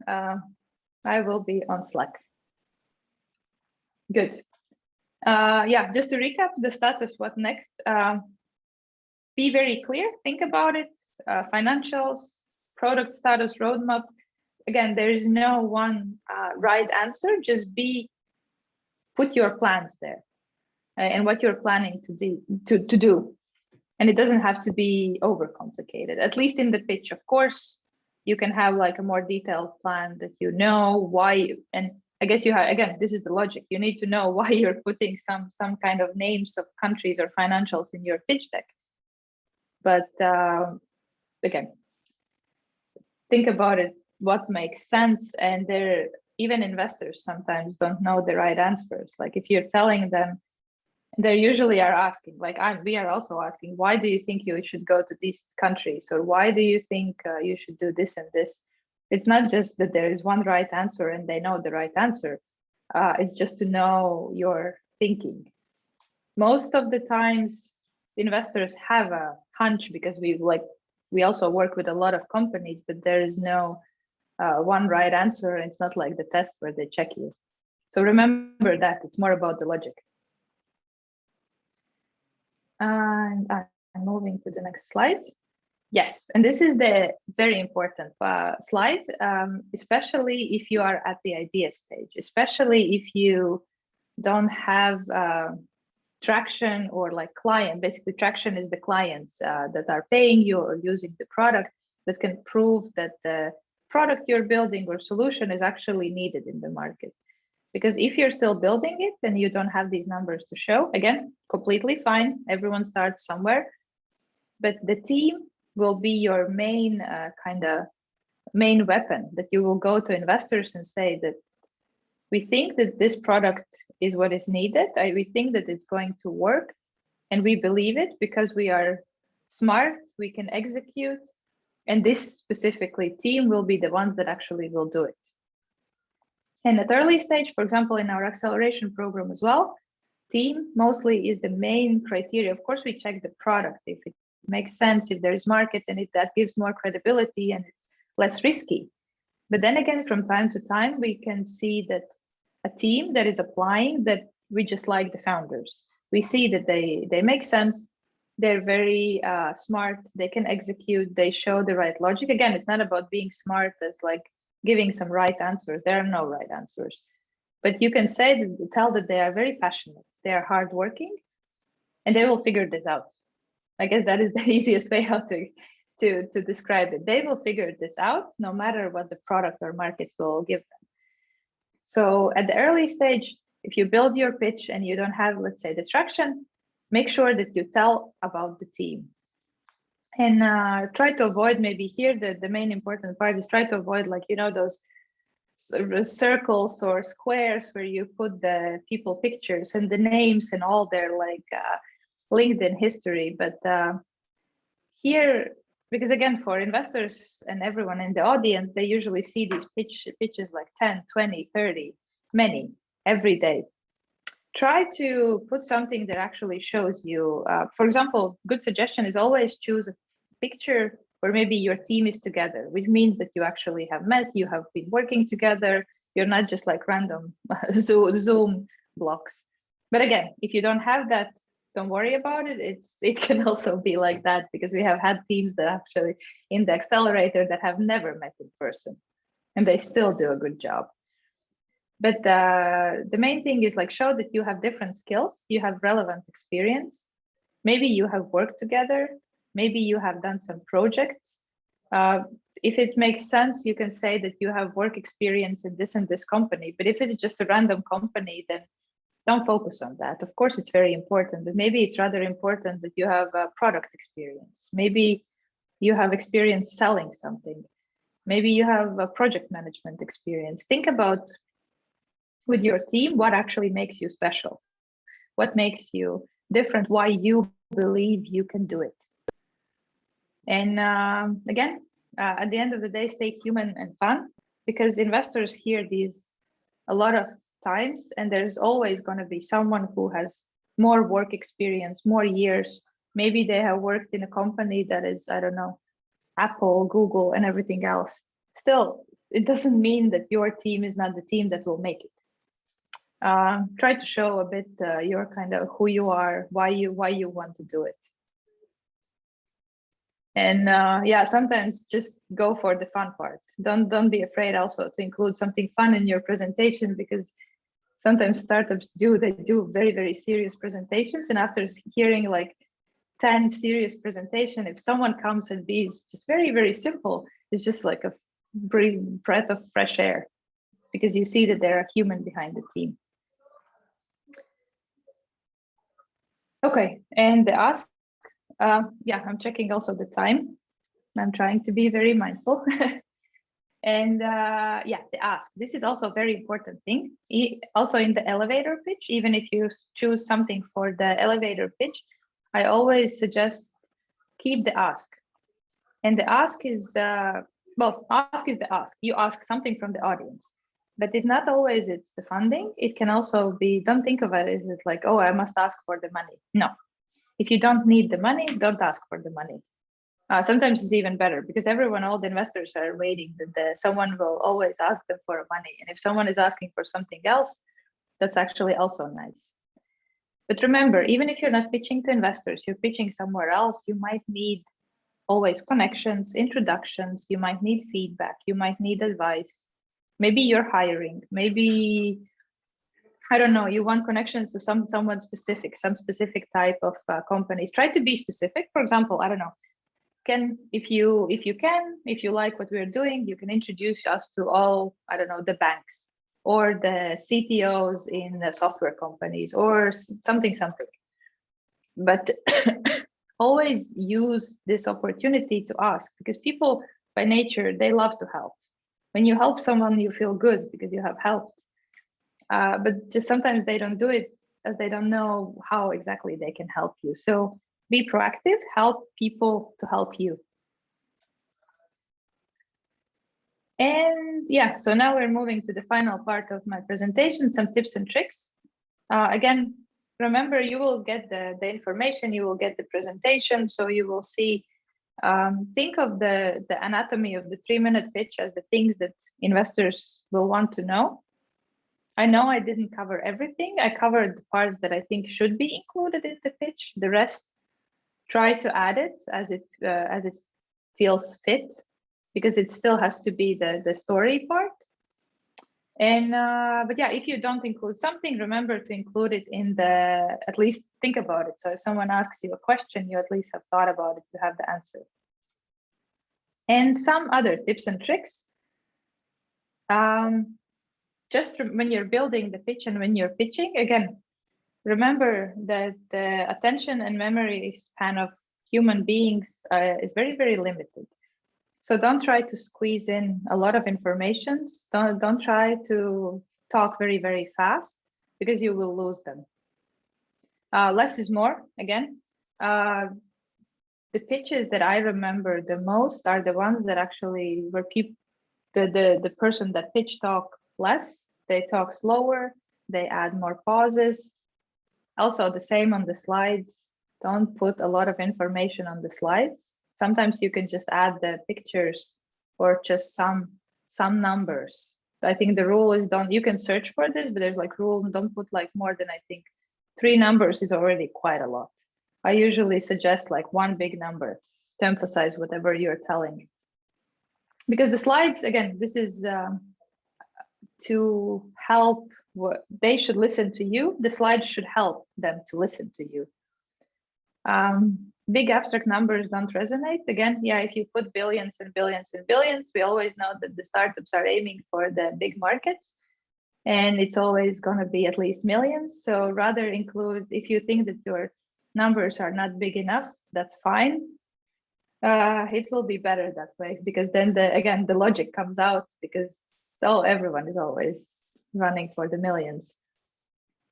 I will be on Slack. Good. Yeah, just to recap the status, what next? Be very clear, think about it, financials, product status, roadmap. Again, there is no one right answer, just put your plans there and what you're planning to do. And it doesn't have to be overcomplicated, at least in the pitch. Of course, you can have like a more detailed plan that you know why. And I guess you have, again, this is the logic. You need to know why you're putting some kind of names of countries or financials in your pitch deck. But again, think about it, what makes sense. And even investors sometimes don't know the right answers. Like if you're telling them, they usually are asking, like we are also asking, why do you think you should go to these countries? Or why do you think you should do this and this? It's not just that there is one right answer and they know the right answer. It's just to know your thinking. Most of the times investors have a hunch, because we also work with a lot of companies, but there is no one right answer. It's not like the test where they check you. So remember that it's more about the logic. And I'm moving to the next slide. Yes, and this is the very important slide, especially if you are at the idea stage, especially if you don't have traction or like client. Basically, traction is the clients that are paying you or using the product that can prove that the product you're building or solution is actually needed in the market. Because if you're still building it and you don't have these numbers to show, again, completely fine. Everyone starts somewhere, but the team will be your main main weapon that you will go to investors and say that we think that this product is what is needed. We think that it's going to work, and we believe it because we are smart, we can execute, and this specifically team will be the ones that actually will do it. And at early stage, for example, in our acceleration program as well, team mostly is the main criteria. Of course, we check the product, if it makes sense, if there's market, and if that gives more credibility and it's less risky. But then again, from time to time, we can see that a team that is applying that we just like the founders. We see that they make sense. They're very smart. They can execute. They show the right logic. Again, it's not about being smart as like giving some right answers. There are no right answers. But you can tell that they are very passionate. They are hardworking, and they will figure this out. I guess that is the easiest way how to describe it. They will figure this out no matter what the product or market will give them. So at the early stage, if you build your pitch and you don't have, let's say, the traction, make sure that you tell about the team. And try to avoid, maybe here, the main important part is try to avoid, like, you know, those circles or squares where you put the people pictures and the names and all their like LinkedIn history. But here, because again, for investors and everyone in the audience, they usually see these pitches like 10, 20, 30, many every day. Try to put something that actually shows you, for example, good suggestion is always choose a picture where maybe your team is together, which means that you actually have met, you have been working together, you're not just like random Zoom blocks. But again, if you don't have that, don't worry about it. It can also be like that, because we have had teams that actually in the accelerator that have never met in person, and they still do a good job. But the main thing is like show that you have different skills, you have relevant experience. Maybe you have worked together, maybe you have done some projects. If it makes sense, you can say that you have work experience in this and this company. But if it's just a random company, then don't focus on that. Of course, it's very important, but maybe it's rather important that you have a product experience. Maybe you have experience selling something. Maybe you have a project management experience. Think about with your team, what actually makes you special? What makes you different? Why you believe you can do it? And again, at the end of the day, stay human and fun, because investors hear these a lot of times, and there's always going to be someone who has more work experience, more years. Maybe they have worked in a company that is, I don't know, Apple, Google, and everything else. Still, it doesn't mean that your team is not the team that will make it. Try to show a bit your kind of who you are, why you want to do it. And yeah, sometimes just go for the fun part. Don't be afraid also to include something fun in your presentation, because sometimes startups do very, very serious presentations, and after hearing like 10 serious presentation, if someone comes and be just very, very simple, it's just like a breath of fresh air, because you see that they're a human behind the team. Okay, and the ask, yeah, I'm checking also the time. I'm trying to be very mindful. And yeah, the ask, this is also a very important thing. Also in the elevator pitch, even if you choose something for the elevator pitch, I always suggest keep the ask. And the ask is, well, ask is the ask. You ask something from the audience. But it's not always it's the funding. It can also be, don't think of it as it's like, oh, I must ask for the money. No, if you don't need the money, don't ask for the money. Sometimes it's even better, because all the investors are waiting that someone will always ask them for money. And if someone is asking for something else, that's actually also nice. But remember, even if you're not pitching to investors, you're pitching somewhere else, you might need always connections, introductions, you might need feedback, you might need advice. Maybe you're hiring, maybe I don't know, you want connections to someone specific, some specific type of companies. Try to be specific. For example, I don't know, if you like what we're doing, you can introduce us to all, I don't know, the banks or the CTOs in the software companies or something. But always use this opportunity to ask, because people by nature, they love to help. When you help someone, you feel good because you have helped. But just sometimes they don't do it as they don't know how exactly they can help you. So be proactive, help people to help you. And yeah, so now we're moving to the final part of my presentation, some tips and tricks. Again, remember, you will get the information, you will get the presentation, so you will see, think of the anatomy of the 3-minute pitch as the things that investors will want to know. I know I didn't cover everything. I covered the parts that I think should be included in the pitch. The rest, try to add it as it feels fit, because it still has to be the story part. And but yeah, if you don't include something, remember to include it in the, at least think about it. So if someone asks you a question, you at least have thought about it, you have the answer. And some other tips and tricks. Just when you're building the pitch and when you're pitching, again, remember that the attention and memory span of human beings is very, very limited. So don't try to squeeze in a lot of information. Don't try to talk very, very fast, because you will lose them. Less is more, again. The pitches that I remember the most are the ones that actually were the person that pitch talk less, they talk slower, they add more pauses. Also the same on the slides. Don't put a lot of information on the slides. Sometimes you can just add the pictures or just some numbers. I think the rule is you can search for this, but there's like rule, don't put like more than, I think 3 numbers is already quite a lot. I usually suggest like 1 big number to emphasize whatever you're telling. Because the slides, again, this is to help, what they should listen to you. The slides should help them to listen to you. Big abstract numbers don't resonate. Again, yeah, if you put billions and billions and billions, we always know that the startups are aiming for the big markets, and it's always going to be at least millions. So rather include, if you think that your numbers are not big enough, that's fine. It will be better that way, because then again, the logic comes out, because everyone is always running for the millions.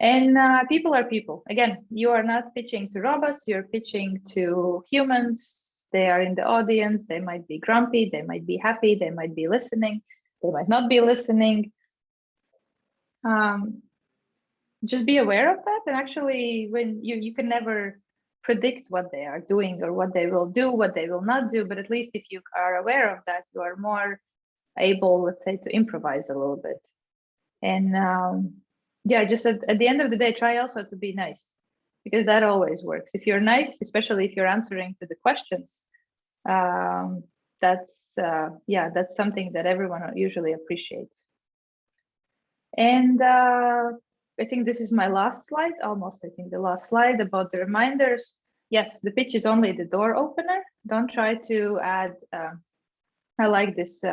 And people are people. Again, you are not pitching to robots, you're pitching to humans. They are in the audience, they might be grumpy, they might be happy, they might be listening, they might not be listening. Just be aware of that. And actually, when you can never predict what they are doing or what they will do, what they will not do, but at least if you are aware of that, you are more able, let's say, to improvise a little bit. And yeah, just at the end of the day, try also to be nice, because that always works. If you're nice, especially if you're answering to the questions, that's something that everyone usually appreciates. And I think this is my last slide, almost, I think the last slide about the reminders. Yes, the pitch is only the door opener. Don't try to add, I like this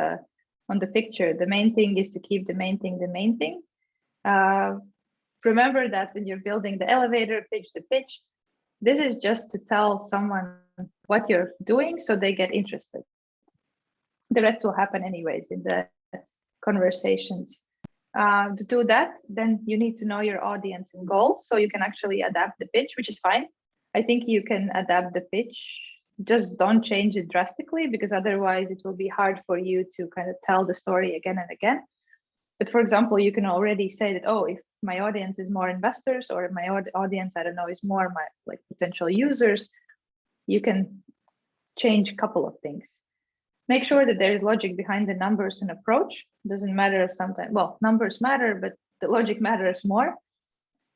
on the picture, the main thing is to keep the main thing the main thing. Remember that when you're building the elevator pitch, the pitch, this is just to tell someone what you're doing so they get interested. The rest will happen anyways in the conversations. To do that, then you need to know your audience and goal, so you can actually adapt the pitch, which is fine. I think you can adapt the pitch, just don't change it drastically, because otherwise it will be hard for you to kind of tell the story again and again. But for example, you can already say that, oh, if my audience is more investors, or my audience, I don't know, is more my like potential users, you can change a couple of things. Make sure that there is logic behind the numbers and approach. Doesn't matter if sometimes, well, numbers matter, but the logic matters more.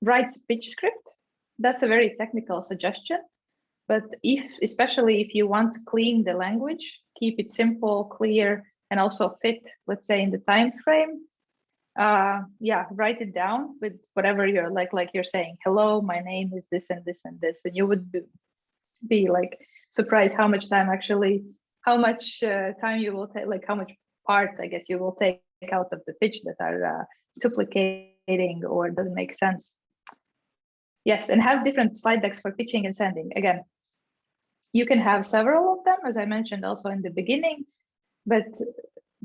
Write pitch script. That's a very technical suggestion. But especially if you want to clean the language, keep it simple, clear, and also fit, let's say, in the time frame. yeah, write it down with whatever you're like you're saying, hello, my name is this and this and this, and you would be like surprised how much time you will take, like how much parts I guess you will take out of the pitch that are duplicating or doesn't make sense. Yes, and have different slide decks for pitching and sending. Again, you can have several of them, as I mentioned also in the beginning, but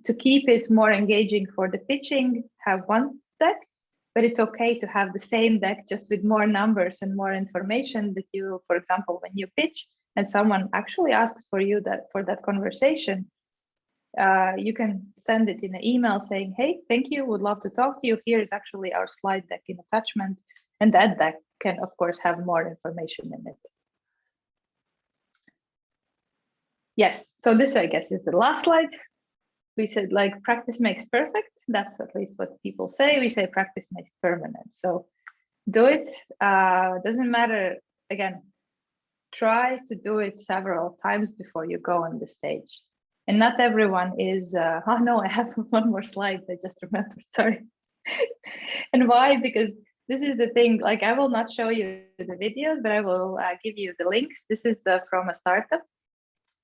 to keep it more engaging for the pitching, have one deck, but it's okay to have the same deck just with more numbers and more information that you, for example, when you pitch and someone actually asks for you for that conversation, you can send it in an email saying, hey, thank you, would love to talk to you. Here is actually our slide deck in attachment. And that deck can, of course, have more information in it. Yes, so this, I guess, is the last slide. We said like practice makes perfect. That's at least what people say. We say practice makes permanent. So do it. Doesn't matter. Again, try to do it several times before you go on the stage. And not everyone is, oh no, I have one more slide. I just remembered, sorry. And why? Because this is the thing, like I will not show you the videos, but I will give you the links. This is from a startup,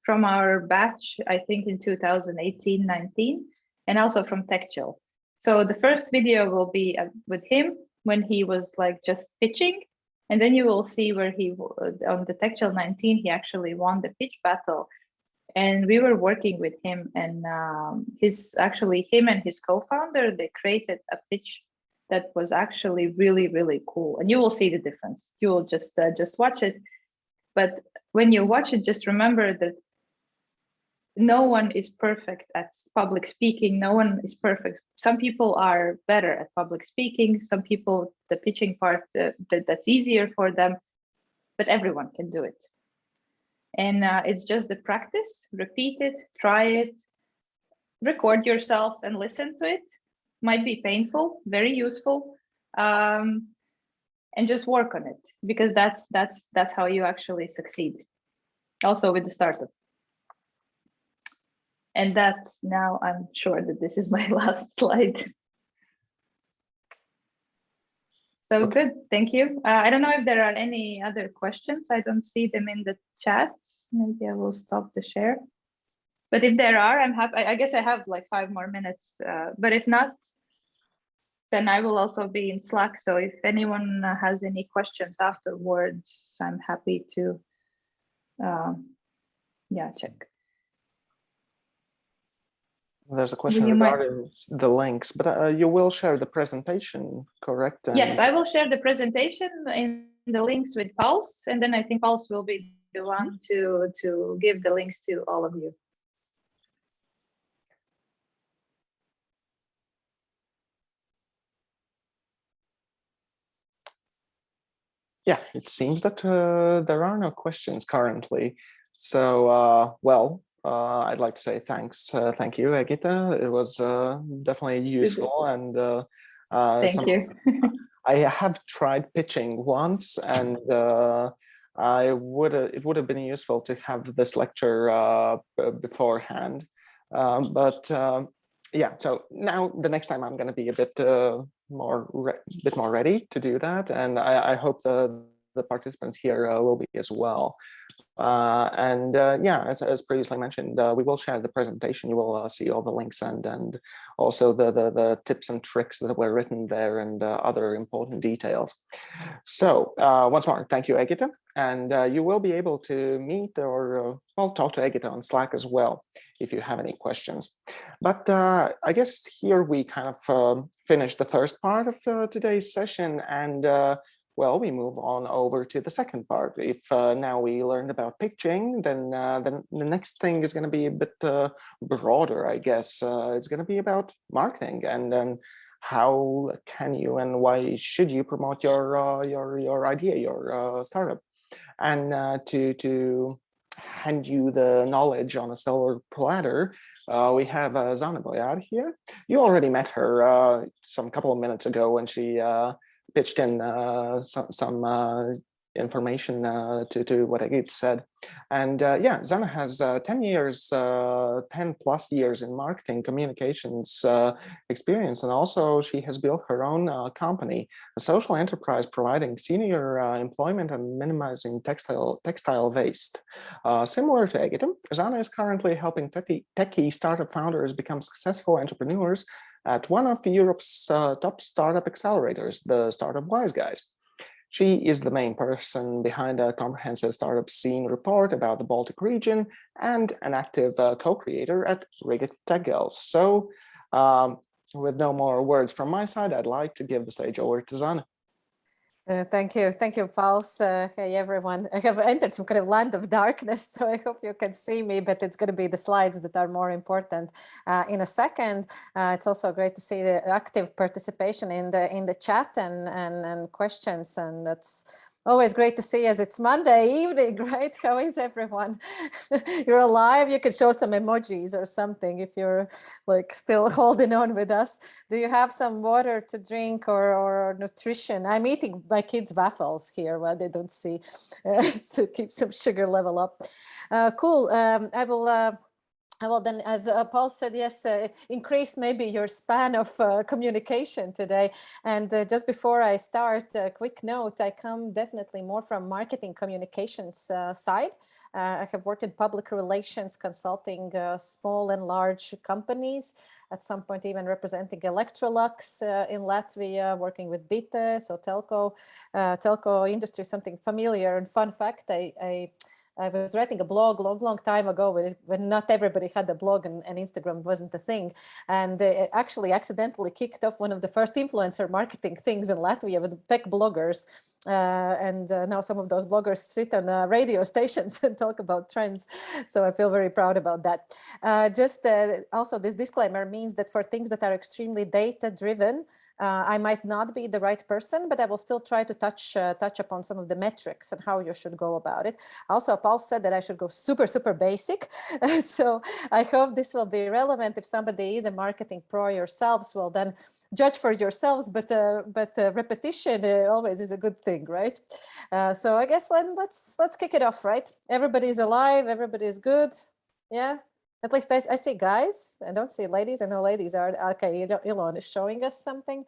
from our batch, I think in 2018-19, and also from Techstars. So the first video will be with him when he was like just pitching. And then you will see where he, on the Techstars 19, he actually won the pitch battle. And we were working with him, and him and his co-founder, they created a pitch that was actually really, really cool. And you will see the difference. You will just watch it. But when you watch it, just remember that no one is perfect at public speaking. No one is perfect. Some people are better at public speaking. Some people, the pitching part, that's easier for them, but everyone can do it. And it's just the practice, repeat it, try it, record yourself and listen to it. Might be painful, very useful, and just work on it, because that's how you actually succeed. Also with the startup. And that's now, I'm sure that this is my last slide. So Okay. good, thank you. I don't know if there are any other questions. I don't see them in the chat. Maybe I will stop the share. But if there are, I'm happy. I guess I have like 5 more minutes. But if not, then I will also be in Slack. So if anyone has any questions afterwards, I'm happy to, check. There's a question regarding the links, but you will share the presentation, correct? And yes, I will share the presentation in the links with Pulse, and then I think Pulse will be the one to give the links to all of you. Yeah, it seems that there are no questions currently. So, I'd like to say thanks. Thank you, Egita. It was definitely useful. And thank you. I have tried pitching once, and it would have been useful to have this lecture beforehand. Yeah, so now the next time I'm going to be a bit more ready to do that, and I hope the participants here will be as well. Yeah, as previously mentioned, we will share the presentation. You will see all the links and also the tips and tricks that were written there, and other important details. So once more, thank you, Egita. And you will be able to meet or talk to Egita on Slack as well if you have any questions. But I guess here we kind of finished the first part of today's session, and we move on over to the second part. If now we learned about pitching, then the next thing is going to be a bit broader, I guess. It's going to be about marketing, and then how can you and why should you promote your idea, your startup. And to hand you the knowledge on a silver platter, we have Zane Bojāre here. You already met her some couple of minutes ago when she pitched in some information to what Egita said. And yeah, Zane has 10 years, 10 plus years in marketing communications experience. And also she has built her own company, a social enterprise providing senior employment and minimizing textile waste. Similar to Egita, Zane is currently helping techy startup founders become successful entrepreneurs at one of Europe's top startup accelerators, the Startup Wise Guys. She is the main person behind a comprehensive startup scene report about the Baltic region and an active co-creator at Riga TechGirls. So with no more words from my side, I'd like to give the stage over to Zane. Thank you, Pauls. Hey, everyone. I have entered some kind of land of darkness, so I hope you can see me, but it's going to be the slides that are more important in a second. It's also great to see the active participation in the chat and questions, and that's always great to see as it's Monday evening, right? How is everyone? You're alive. You can show some emojis or something if you're like still holding on with us. Do you have some water to drink or nutrition? I'm eating my kids' waffles here while they don't see to keep some sugar level up. Cool. I will then, as Paul said, yes, increase maybe your span of communication today. And just before I start, a quick note, I come definitely more from marketing communications side. I have worked in public relations, consulting small and large companies, at some point even representing Electrolux in Latvia, working with Bite, so telco industry, something familiar. And fun fact, I was writing a blog long time ago when not everybody had a blog and Instagram wasn't a thing. And they actually accidentally kicked off one of the first influencer marketing things in Latvia with tech bloggers. And now some of those bloggers sit on radio stations and talk about trends. So I feel very proud about that. Also, this disclaimer means that for things that are extremely data driven, I might not be the right person, but I will still try to touch upon some of the metrics and how you should go about it. Also, Paul said that I should go super basic. So I hope this will be relevant. If somebody is a marketing pro yourselves, well, then judge for yourselves. But repetition always is a good thing, right? So I guess let's kick it off, right? Everybody's alive. Everybody's good. Yeah. At least I see guys. I don't see ladies. I know ladies are. Okay, Elon is showing us something.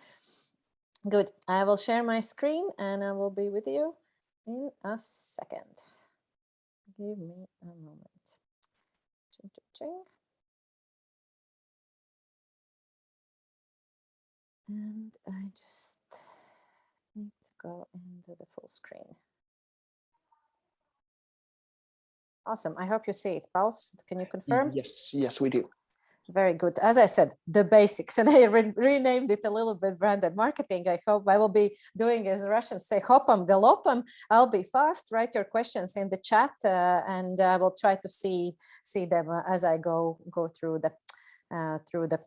Good. I will share my screen and I will be with you in a second. Give me a moment. Ching. And I just need to go into the full screen. Awesome. I hope you see it. Pauls, can you confirm? Yes, we do. Very good. As I said, the basics, and I renamed it a little bit, branded marketing. I hope I will be doing, as the Russians say, hopam galopam. I'll be fast. Write your questions in the chat, and I will try to see them as I go through the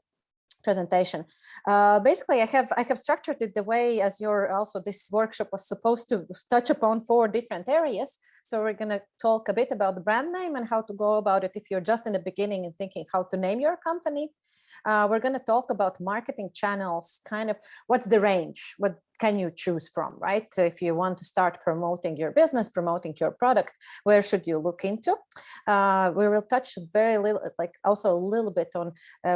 presentation. Basically, I have structured it the way as this workshop was supposed to touch upon 4 different areas. So we're going to talk a bit about the brand name and how to go about it if you're just in the beginning and thinking how to name your company. We're going to talk about marketing channels, kind of what's the range, what can you choose from, right? If you want to start promoting your business, promoting your product, where should you look into? We will touch very little, also a little bit on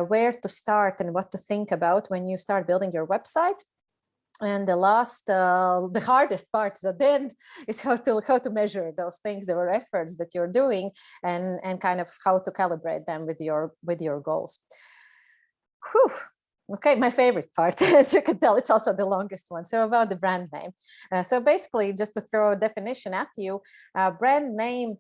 where to start and what to think about when you start building your website. And the last, the hardest part at the end is how to measure those things, the efforts that you're doing, and kind of how to calibrate them with your goals. Whew. Okay, my favorite part, as you can tell, it's also the longest one. So about the brand name. So basically, just to throw a definition at you, brand name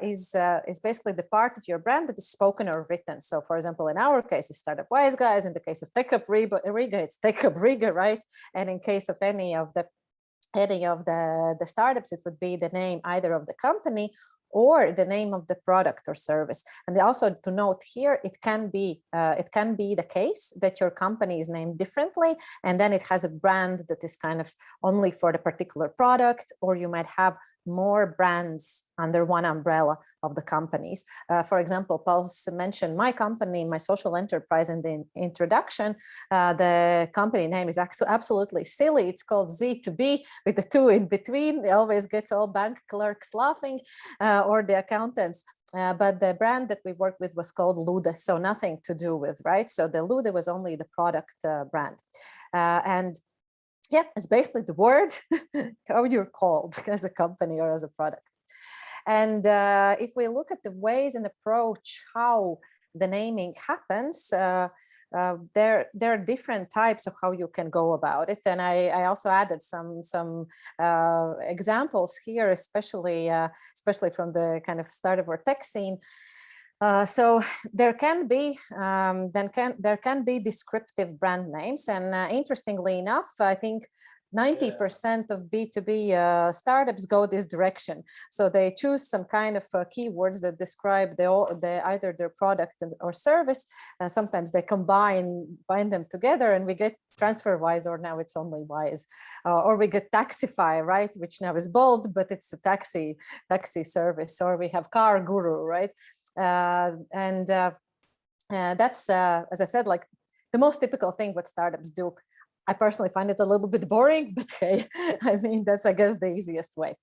is basically the part of your brand that is spoken or written. So for example, in our case, it's Startup Wise Guys. In the case of TechUp Riga, it's TechUp Riga, right? And in case of any of the startups, it would be the name either of the company or the name of the product or service. And also to note here, it can be the case that your company is named differently, and then it has a brand that is kind of only for the particular product, or you might have more brands under one umbrella of the companies. For example, Paul mentioned my company, my social enterprise in the introduction. The company name is absolutely silly. It's called Z2B with the 2 in between. It always gets all bank clerks laughing or the accountants. But the brand that we worked with was called Lude, so nothing to do with, right? So the Lude was only the product brand. And yeah, it's basically the word, how you're called as a company or as a product. And if we look at the ways and approach how the naming happens, there are different types of how you can go about it. And I also added some examples here, especially from the kind of startup or tech scene. So there can be descriptive brand names, and interestingly enough, I think 90% of B2B startups go this direction. So they choose some kind of keywords that describe either their product or service. Sometimes they bind them together, and we get TransferWise, or now it's only Wise, or we get Taxify, right, which now is bold, but it's a taxi service, or we have Car Guru, right? That's, as I said, like the most typical thing what startups do. I personally find it a little bit boring, but hey, I mean, that's, I guess, the easiest way.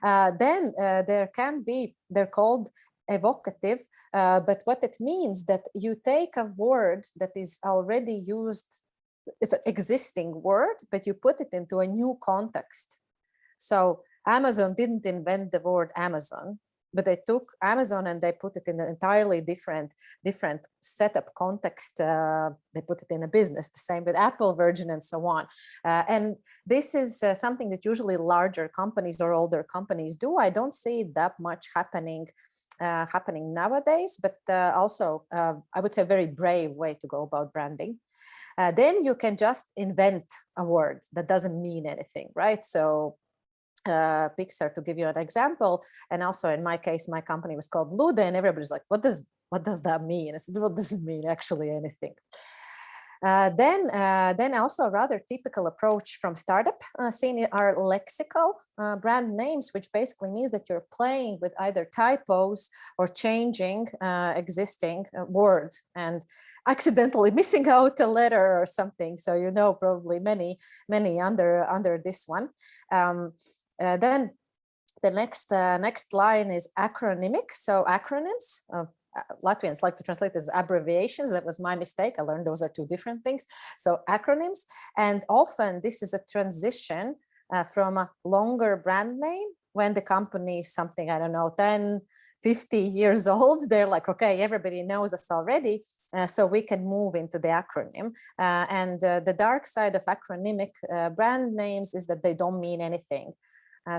Then they're called evocative, but what it means that you take a word that is already used, it's an existing word, but you put it into a new context. So Amazon didn't invent the word Amazon, but they took Amazon and they put it in an entirely different setup context. They put it in a business, the same with Apple, Virgin, and so on. And this is something that usually larger companies or older companies do. I don't see that much happening nowadays, but also I would say a very brave way to go about branding. Then you can just invent a word that doesn't mean anything, right? So Pixar, to give you an example, and also in my case, my company was called Lude, and everybody's like, what does that mean? I said, well, does it mean actually anything? Then also a rather typical approach from startup scene are lexical brand names, which basically means that you're playing with either typos or changing existing words and accidentally missing out a letter or something. So you know probably many under this one. Then the next line is acronymic. So acronyms, Latvians like to translate as abbreviations. That was my mistake. I learned those are two different things. So acronyms, and often this is a transition from a longer brand name when the company is something, I don't know, 10, 50 years old. They're like, okay, everybody knows us already, so we can move into the acronym. And the dark side of acronymic brand names is that they don't mean anything.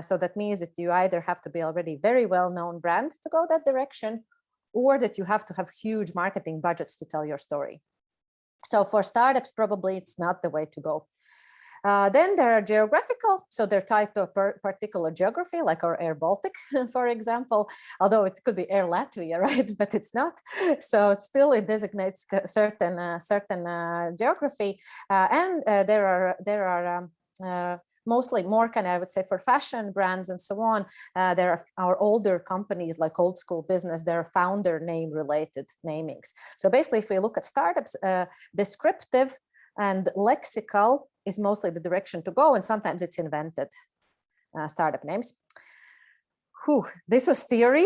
So that means that you either have to be already very well-known brand to go that direction, or that you have to have huge marketing budgets to tell your story. So for startups, probably it's not the way to go. Then there are geographical, so they're tied to a particular geography, like our Air Baltic, for example, although it could be Air Latvia, right? But it's not. So it designates certain geography, and there are mostly more kind of, I would say, for fashion brands and so on. There are our older companies like Old School Business, there are founder name related namings. So basically, if we look at startups, descriptive and lexical is mostly the direction to go, and sometimes it's invented startup names. Whew, this was theory,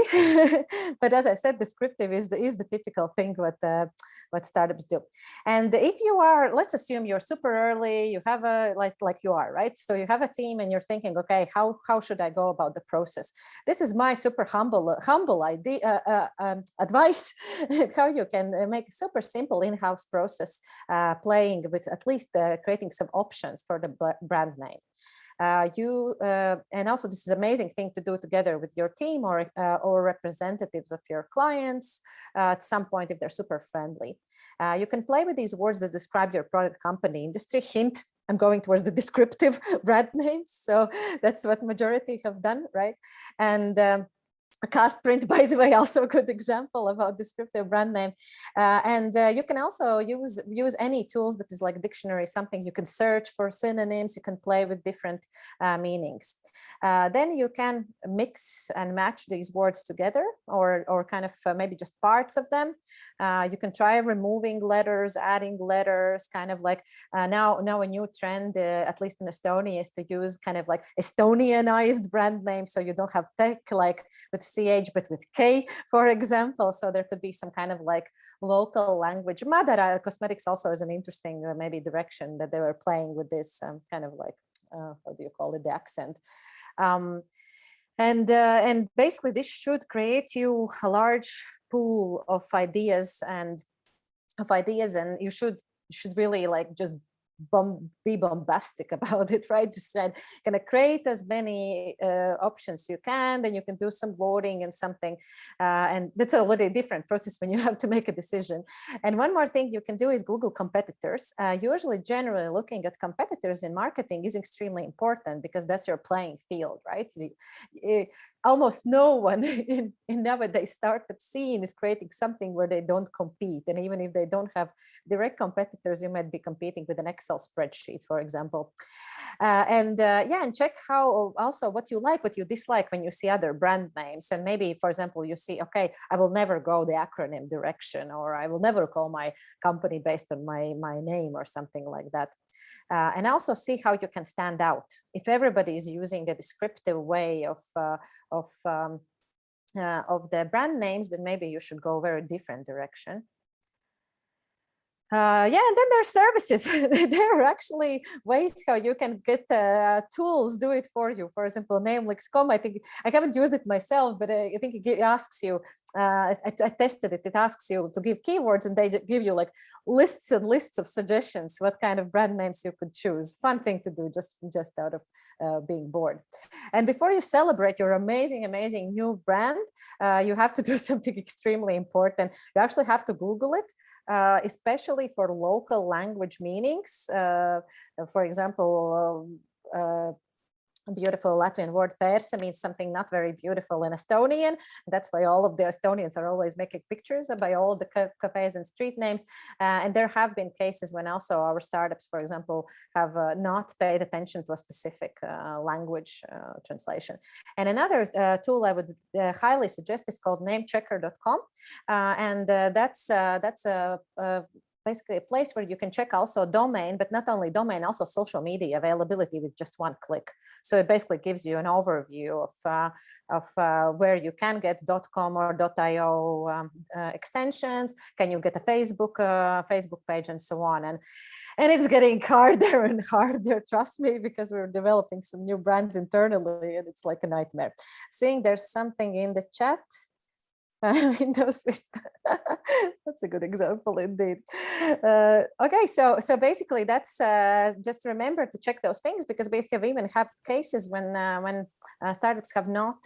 but as I said, descriptive is the typical thing what startups do. And if you are, let's assume you're super early, you have a like you are, right? So you have a team and you're thinking, okay, how should I go about the process? This is my super humble idea, advice how you can make a super simple in-house process, playing with at least creating some options for the brand name. And also this is an amazing thing to do together with your team or representatives of your clients at some point if they're super friendly. You can play with these words that describe your product, company, industry. Hint, I'm going towards the descriptive brand names. So that's what majority have done, right? And Cast print, by the way, also a good example about descriptive brand name. And you can also use any tools that is like dictionary, something you can search for synonyms, you can play with different meanings. Then you can mix and match these words together, or kind of maybe just parts of them. You can try removing letters, adding letters, kind of like now a new trend, at least in Estonia, is to use kind of like Estonianized brand names. So you don't have tech like with CH, but with K, for example. So there could be some kind of like local language. Madara Cosmetics also is an interesting maybe direction that they were playing with this kind of like, how do you call it, the accent. And basically this should create you a large pool of ideas, and you should really like just be bombastic about it, right? Just kind of create as many options you can, then you can do some voting and something, and that's a really different process when you have to make a decision. And one more thing you can do is Google competitors. Usually, generally looking at competitors in marketing is extremely important, because that's your playing field, right? Almost no one in nowadays startup scene is creating something where they don't compete. And even if they don't have direct competitors, you might be competing with an Excel spreadsheet, for example. And check how also what you like, what you dislike when you see other brand names. And maybe, for example, you see, okay, I will never go the acronym direction, or I will never call my company based on my name, or something like that. And also see how you can stand out. If everybody is using the descriptive way of the brand names, then maybe you should go a very different direction. And then there are services. There are actually ways how you can get tools do it for you. For example, Lexical. I think I haven't used it myself, but I think it asks you. I tested it. It asks you to give keywords, and they give you like lists and lists of suggestions what kind of brand names you could choose. Fun thing to do, just out of being bored. And before you celebrate your amazing new brand, you have to do something extremely important. You actually have to Google it. Especially for local language meanings. For example, beautiful Latvian word persa means something not very beautiful in Estonian. That's why all of the Estonians are always making pictures by all the cafes and street names. And there have been cases when also our startups, for example, have not paid attention to a specific language translation. And another tool I would highly suggest is called namechecker.com. And that's basically a place where you can check also domain, but not only domain, also social media availability with just one click. So it basically gives you an overview of where you can get .com or .io extensions. Can you get a Facebook page, and so on. And it's getting harder and harder, trust me, because we're developing some new brands internally, and it's like a nightmare. Seeing there's something in the chat. Windows Vista. That's a good example indeed. Okay, so basically that's just remember to check those things, because we have even had cases when startups have not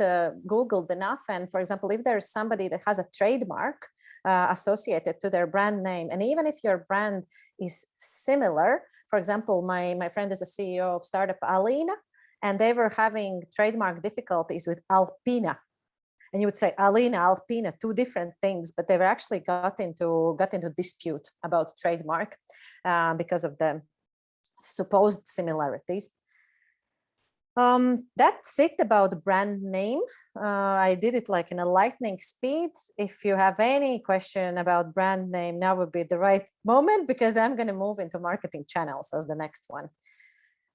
Googled enough. And for example, if there's somebody that has a trademark associated to their brand name, and even if your brand is similar, for example, my friend is a CEO of startup Alina, and they were having trademark difficulties with Alpina. And you would say Alina, Alpina, two different things, but they were actually got into dispute about trademark because of the supposed similarities. That's it about brand name. I did it like in a lightning speed. If you have any question about brand name, now would be the right moment, because I'm going to move into marketing channels as the next one.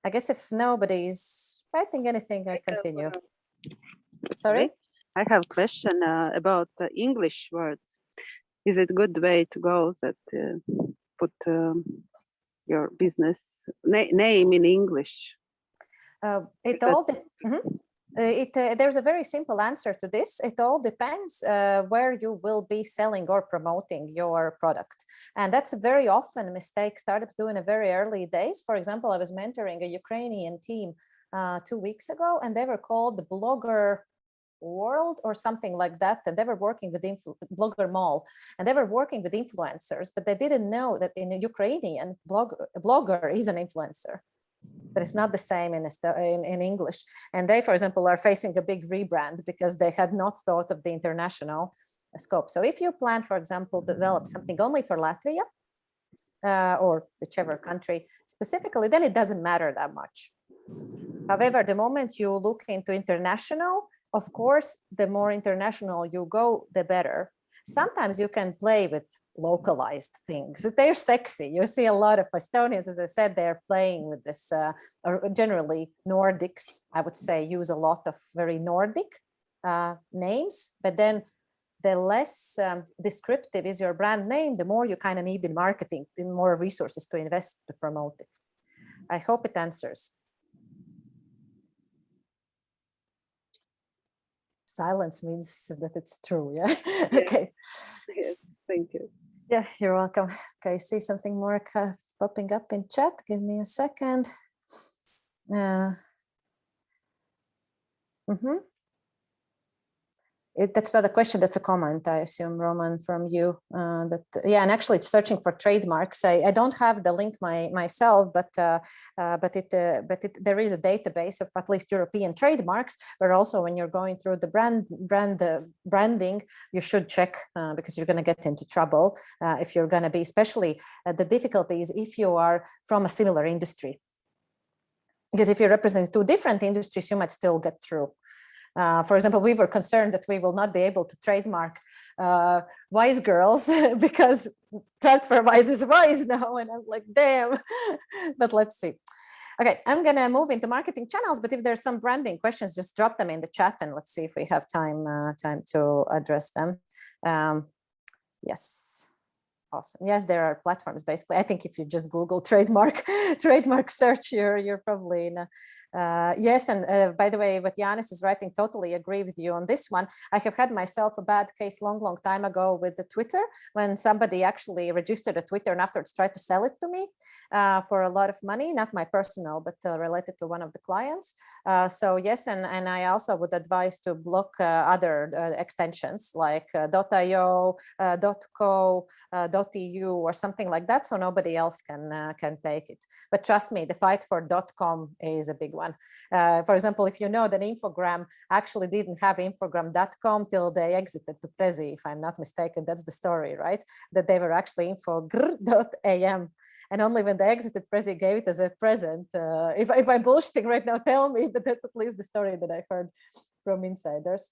I guess if nobody's writing anything, I continue. Sorry? I have a question about English words. Is it a good way to go that put your business name in English? There's a very simple answer to this. It all depends where you will be selling or promoting your product. And that's a very often a mistake startups do in the very early days. For example, I was mentoring a Ukrainian team 2 weeks ago, and they were called the Blogger World or something like that, and they were working with Blogger Mall, and they were working with influencers, but they didn't know that in Ukrainian blogger is an influencer. but it's not the same in English. And they, for example, are facing a big rebrand because they had not thought of the international scope. So if you plan, for example, develop something only for Latvia or whichever country specifically, then it doesn't matter that much. However, the moment you look into international, of course, the more international you go, the better. Sometimes you can play with localized things. They're sexy. You see a lot of Estonians, as I said, they're playing with this, or generally Nordics, I would say, use a lot of very Nordic names, but then the less descriptive is your brand name, the more you kind of need in marketing, the more resources to invest to promote it. I hope it answers. Silence means that it's true, yeah? Yes. Okay. Yes, thank you. Yeah, you're welcome. Okay, see something more popping up in chat. Give me a second. That's not a question, that's a comment, I assume, Roman, from you. Yeah, and actually searching for trademarks. I don't have the link myself, but there is a database of at least European trademarks, but also when you're going through the branding, you should check because you're going to get into trouble if you're going to be, especially the difficulty is if you are from a similar industry. Because if you represent two different industries, you might still get through. For example, we were concerned that we will not be able to trademark Wise Girls because TransferWise is Wise now. And I'm like, damn, but let's see. Okay, I'm going to move into marketing channels, but if there's some branding questions, just drop them in the chat and let's see if we have time to address them. Yes. Awesome. Yes, there are platforms basically. I think if you just Google trademark search, you're probably in yes. And by the way, what Jānis is writing, totally agree with you on this one. I have had myself a bad case long time ago with the Twitter when somebody actually registered a Twitter and afterwards tried to sell it to me for a lot of money, not my personal, but related to one of the clients. So yes, and I also would advise to block other extensions like .io, .co, .eu or something like that, so nobody else can take it. But trust me, the fight for .com is a big one. For example, if you know that Infogram actually didn't have infogram.com till they exited to Prezi, if I'm not mistaken, that's the story, right? That they were actually infogr.am. And only when they exited, Prezi gave it as a present. If I'm bullshitting right now, tell me, but that's at least the story that I heard from insiders.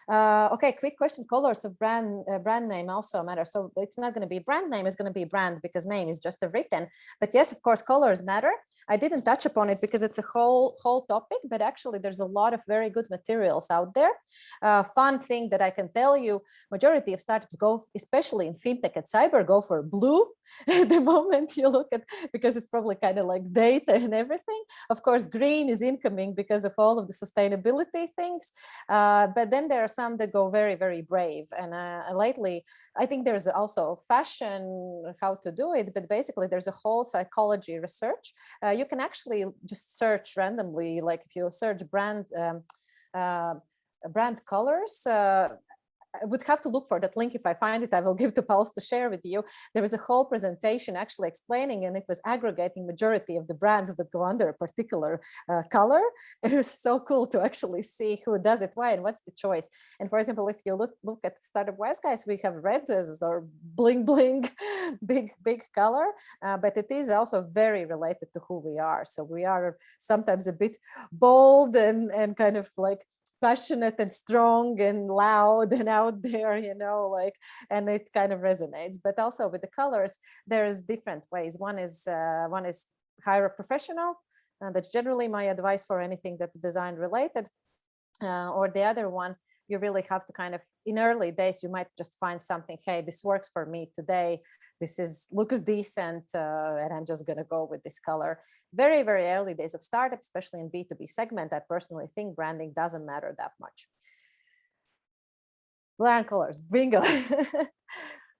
Okay, quick question. Colors of brand name also matter. So it's not going to be brand name, it's going to be brand because name is just a written. But yes, of course, colors matter. I didn't touch upon it because it's a whole topic, but actually there's a lot of very good materials out there. Fun thing that I can tell you, majority of startups go, especially in fintech and cyber, go for blue the moment you look at, because it's probably kind of like data and everything. Of course, green is incoming because of all of the sustainability things. But then there are some that go very, very brave. And lately, I think there's also fashion, how to do it, but basically there's a whole psychology research. You can actually just search randomly, like if you search brand colors, I would have to look for that link. If I find it, I will give to Pauls to share with you. There was a whole presentation actually explaining, and it was aggregating majority of the brands that go under a particular color. It was so cool to actually see who does it, why, and what's the choice. And for example, if you look at Startup Wise guys, we have red as our bling bling, big color, but it is also very related to who we are. So we are sometimes a bit bold and kind of like passionate and strong and loud and out there, you know, like, and it kind of resonates. But also with the colors, there's different ways. One is hire a professional, and that's generally my advice for anything that's design related. Or the other one, you really have to kind of, in early days, you might just find something, hey, this works for me today. This looks decent, and I'm just going to go with this color. Very, very early days of startup, especially in B2B segment, I personally think branding doesn't matter that much. Bland colors, bingo.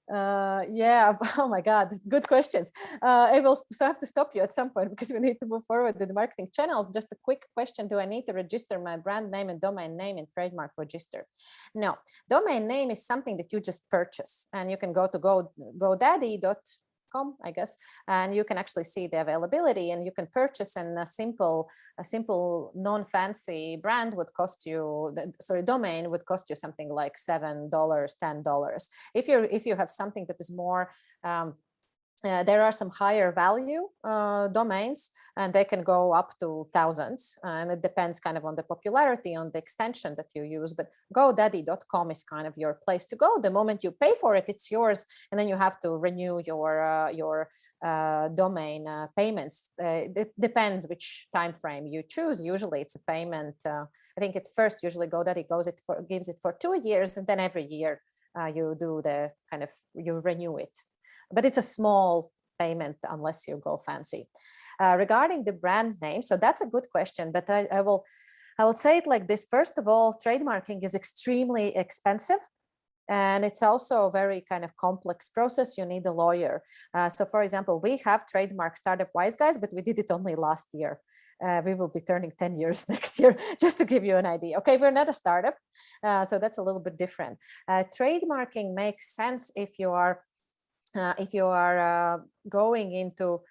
Yeah, oh my God, good questions. I will have to stop you at some point because we need to move forward with the marketing channels. Just a quick question. Do I need to register my brand name and domain name in trademark register? No, domain name is something that you just purchase, and you can go to GoDaddy I guess, and you can actually see the availability, and you can purchase in a simple non-fancy brand would cost you, domain would cost you something like $7, $10. If you have something that is more there are some higher value domains, and they can go up to thousands, and it depends kind of on the popularity, on the extension that you use. But GoDaddy.com is kind of your place to go. The moment you pay for it, it's yours, and then you have to renew your domain payments. It depends which time frame you choose. Usually it's a payment. I think at first usually GoDaddy gives it for 2 years, and then every year you do the kind of, you renew it. But it's a small payment unless you go fancy. Regarding the brand name, so that's a good question, but I will say it like this. First of all, trademarking is extremely expensive, and it's also a very kind of complex process. You need a lawyer. So for example, we have trademark Startup Wise Guys, but we did it only last year. We will be turning 10 years next year, just to give you an idea. Okay, we're not a startup, so that's a little bit different. Trademarking makes sense if you are going into,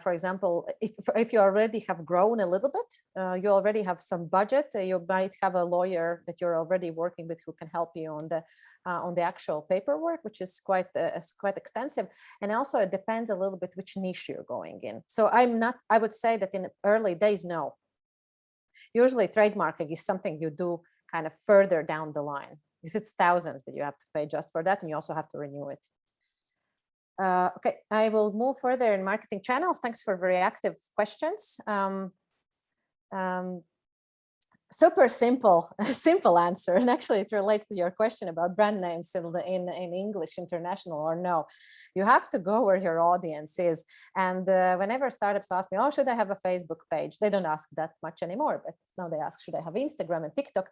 for example, if you already have grown a little bit, you already have some budget, you might have a lawyer that you're already working with who can help you on the actual paperwork, which is quite extensive. And also it depends a little bit which niche you're going in. So I would say that in early days, no. Usually trademarking is something you do kind of further down the line, because it's thousands that you have to pay just for that, and you also have to renew it. Okay, I will move further in marketing channels. Thanks for very active questions. Super simple answer, and actually it relates to your question about brand names in English international or no. You have to go where your audience is, and whenever startups ask me, oh, should I have a Facebook page? They don't ask that much anymore, but now they ask, should I have Instagram and TikTok?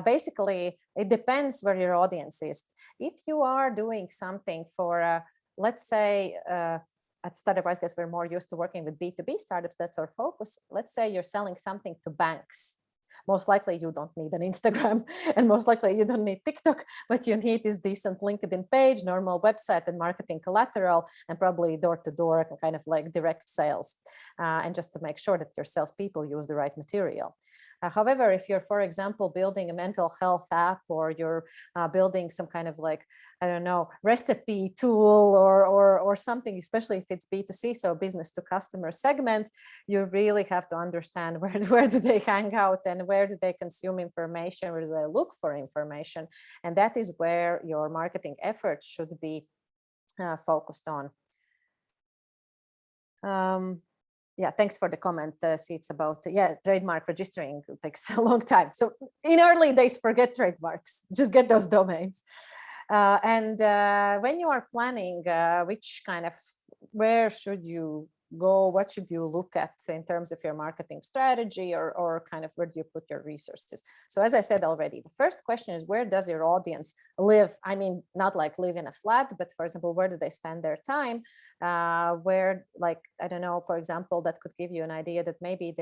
Basically, it depends where your audience is. If you are doing something for let's say at Startup Wise Guys, we're more used to working with B2B startups. That's our focus. Let's say you're selling something to banks. Most likely you don't need an Instagram, and most likely you don't need TikTok, but you need this decent LinkedIn page, normal website, and marketing collateral, and probably door-to-door kind of like direct sales. And just to make sure that your salespeople use the right material. However, if you're, for example, building a mental health app, or you're building some kind of like, I don't know, recipe tool or something, especially if it's B2C, so business to customer segment, you really have to understand where do they hang out, and where do they consume information, where do they look for information. And that is where your marketing efforts should be focused on. Yeah, thanks for the comment. See, it's about, trademark registering takes a long time. So in early days, forget trademarks, just get those domains. And when you are planning where should you go, what should you look at in terms of your marketing strategy, or kind of where do you put your resources? So as I said already, the first question is, where does your audience live? I mean, not like live in a flat, but for example, where do they spend their time? Where, like, I don't know, for example, that could give you an idea that maybe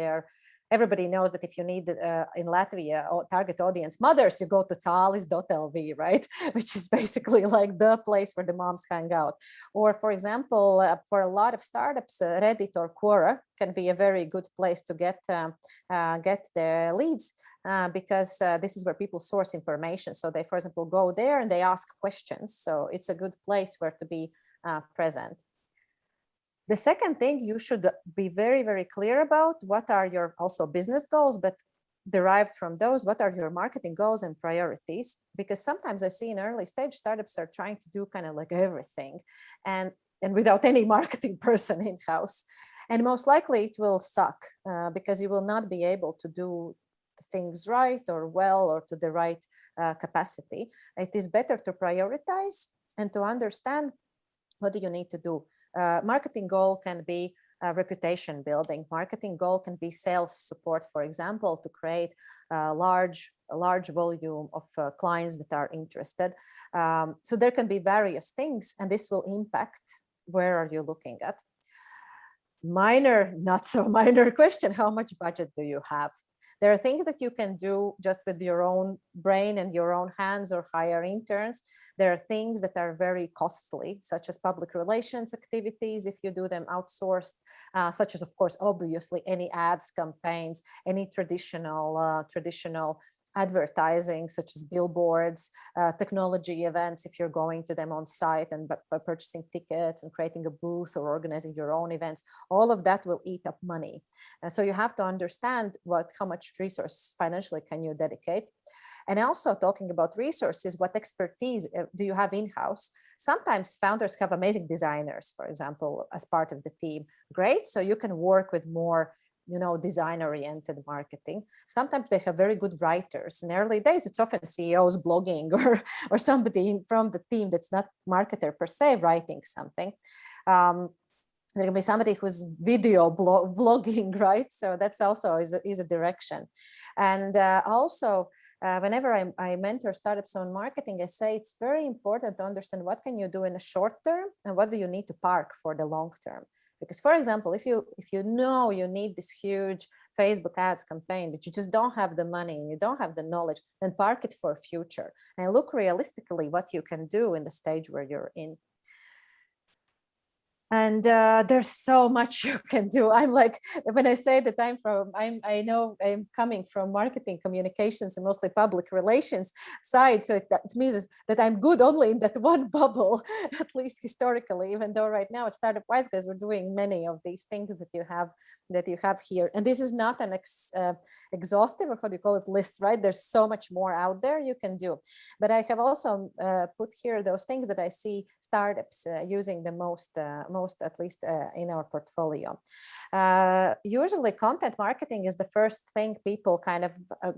everybody knows that if you need in Latvia target audience mothers, you go to Cālis.lv, right? Which is basically like the place where the moms hang out. Or for example, for a lot of startups, Reddit or Quora can be a very good place to get the leads, because this is where people source information. So they, for example, go there and they ask questions. So it's a good place where to be present. The second thing, you should be very, very clear about what are your also business goals, but derived from those, what are your marketing goals and priorities? Because sometimes I see in early stage startups are trying to do kind of like everything, and without any marketing person in-house. And most likely it will suck, because you will not be able to do things right or well, or to the right capacity. It is better to prioritize and to understand what do you need to do. Marketing goal can be reputation building. Marketing goal can be sales support, for example, to create a large volume of clients that are interested. So there can be various things, and this will impact where are you looking at. minor, not so minor question, how much budget do you have? There are things that you can do just with your own brain and your own hands or hire interns. There are things that are very costly, such as public relations activities, if you do them outsourced, such as, of course, obviously any ads campaigns, any traditional advertising, such as billboards, technology events, if you're going to them on site and by purchasing tickets and creating a booth or organizing your own events, all of that will eat up money. So you have to understand how much resource financially can you dedicate. And also talking about resources, what expertise do you have in-house? Sometimes founders have amazing designers, for example, as part of the team. Great, so you can work with more design-oriented marketing. Sometimes they have very good writers. In early days, it's often CEOs blogging or somebody from the team that's not marketer per se writing something. There can be somebody who's video vlogging, right? So that's also is a direction. And also, whenever I mentor startups on marketing, I say it's very important to understand what can you do in the short term and what do you need to park for the long term. Because, for example, if you know you need this huge Facebook ads campaign, but you just don't have the money and you don't have the knowledge, then park it for future and look realistically what you can do in the stage where you're in. And there's so much you can do. I'm like, when I say that I know I'm coming from marketing communications and mostly public relations side. So it means that I'm good only in that one bubble, at least historically, even though right now at Startup Wise Guys, we're doing many of these things that you have here. And this is not an exhaustive, or how do you call it, list, right? There's so much more out there you can do. But I have also put here those things that I see startups using the most, at least in our portfolio. Usually content marketing is the first thing people kind of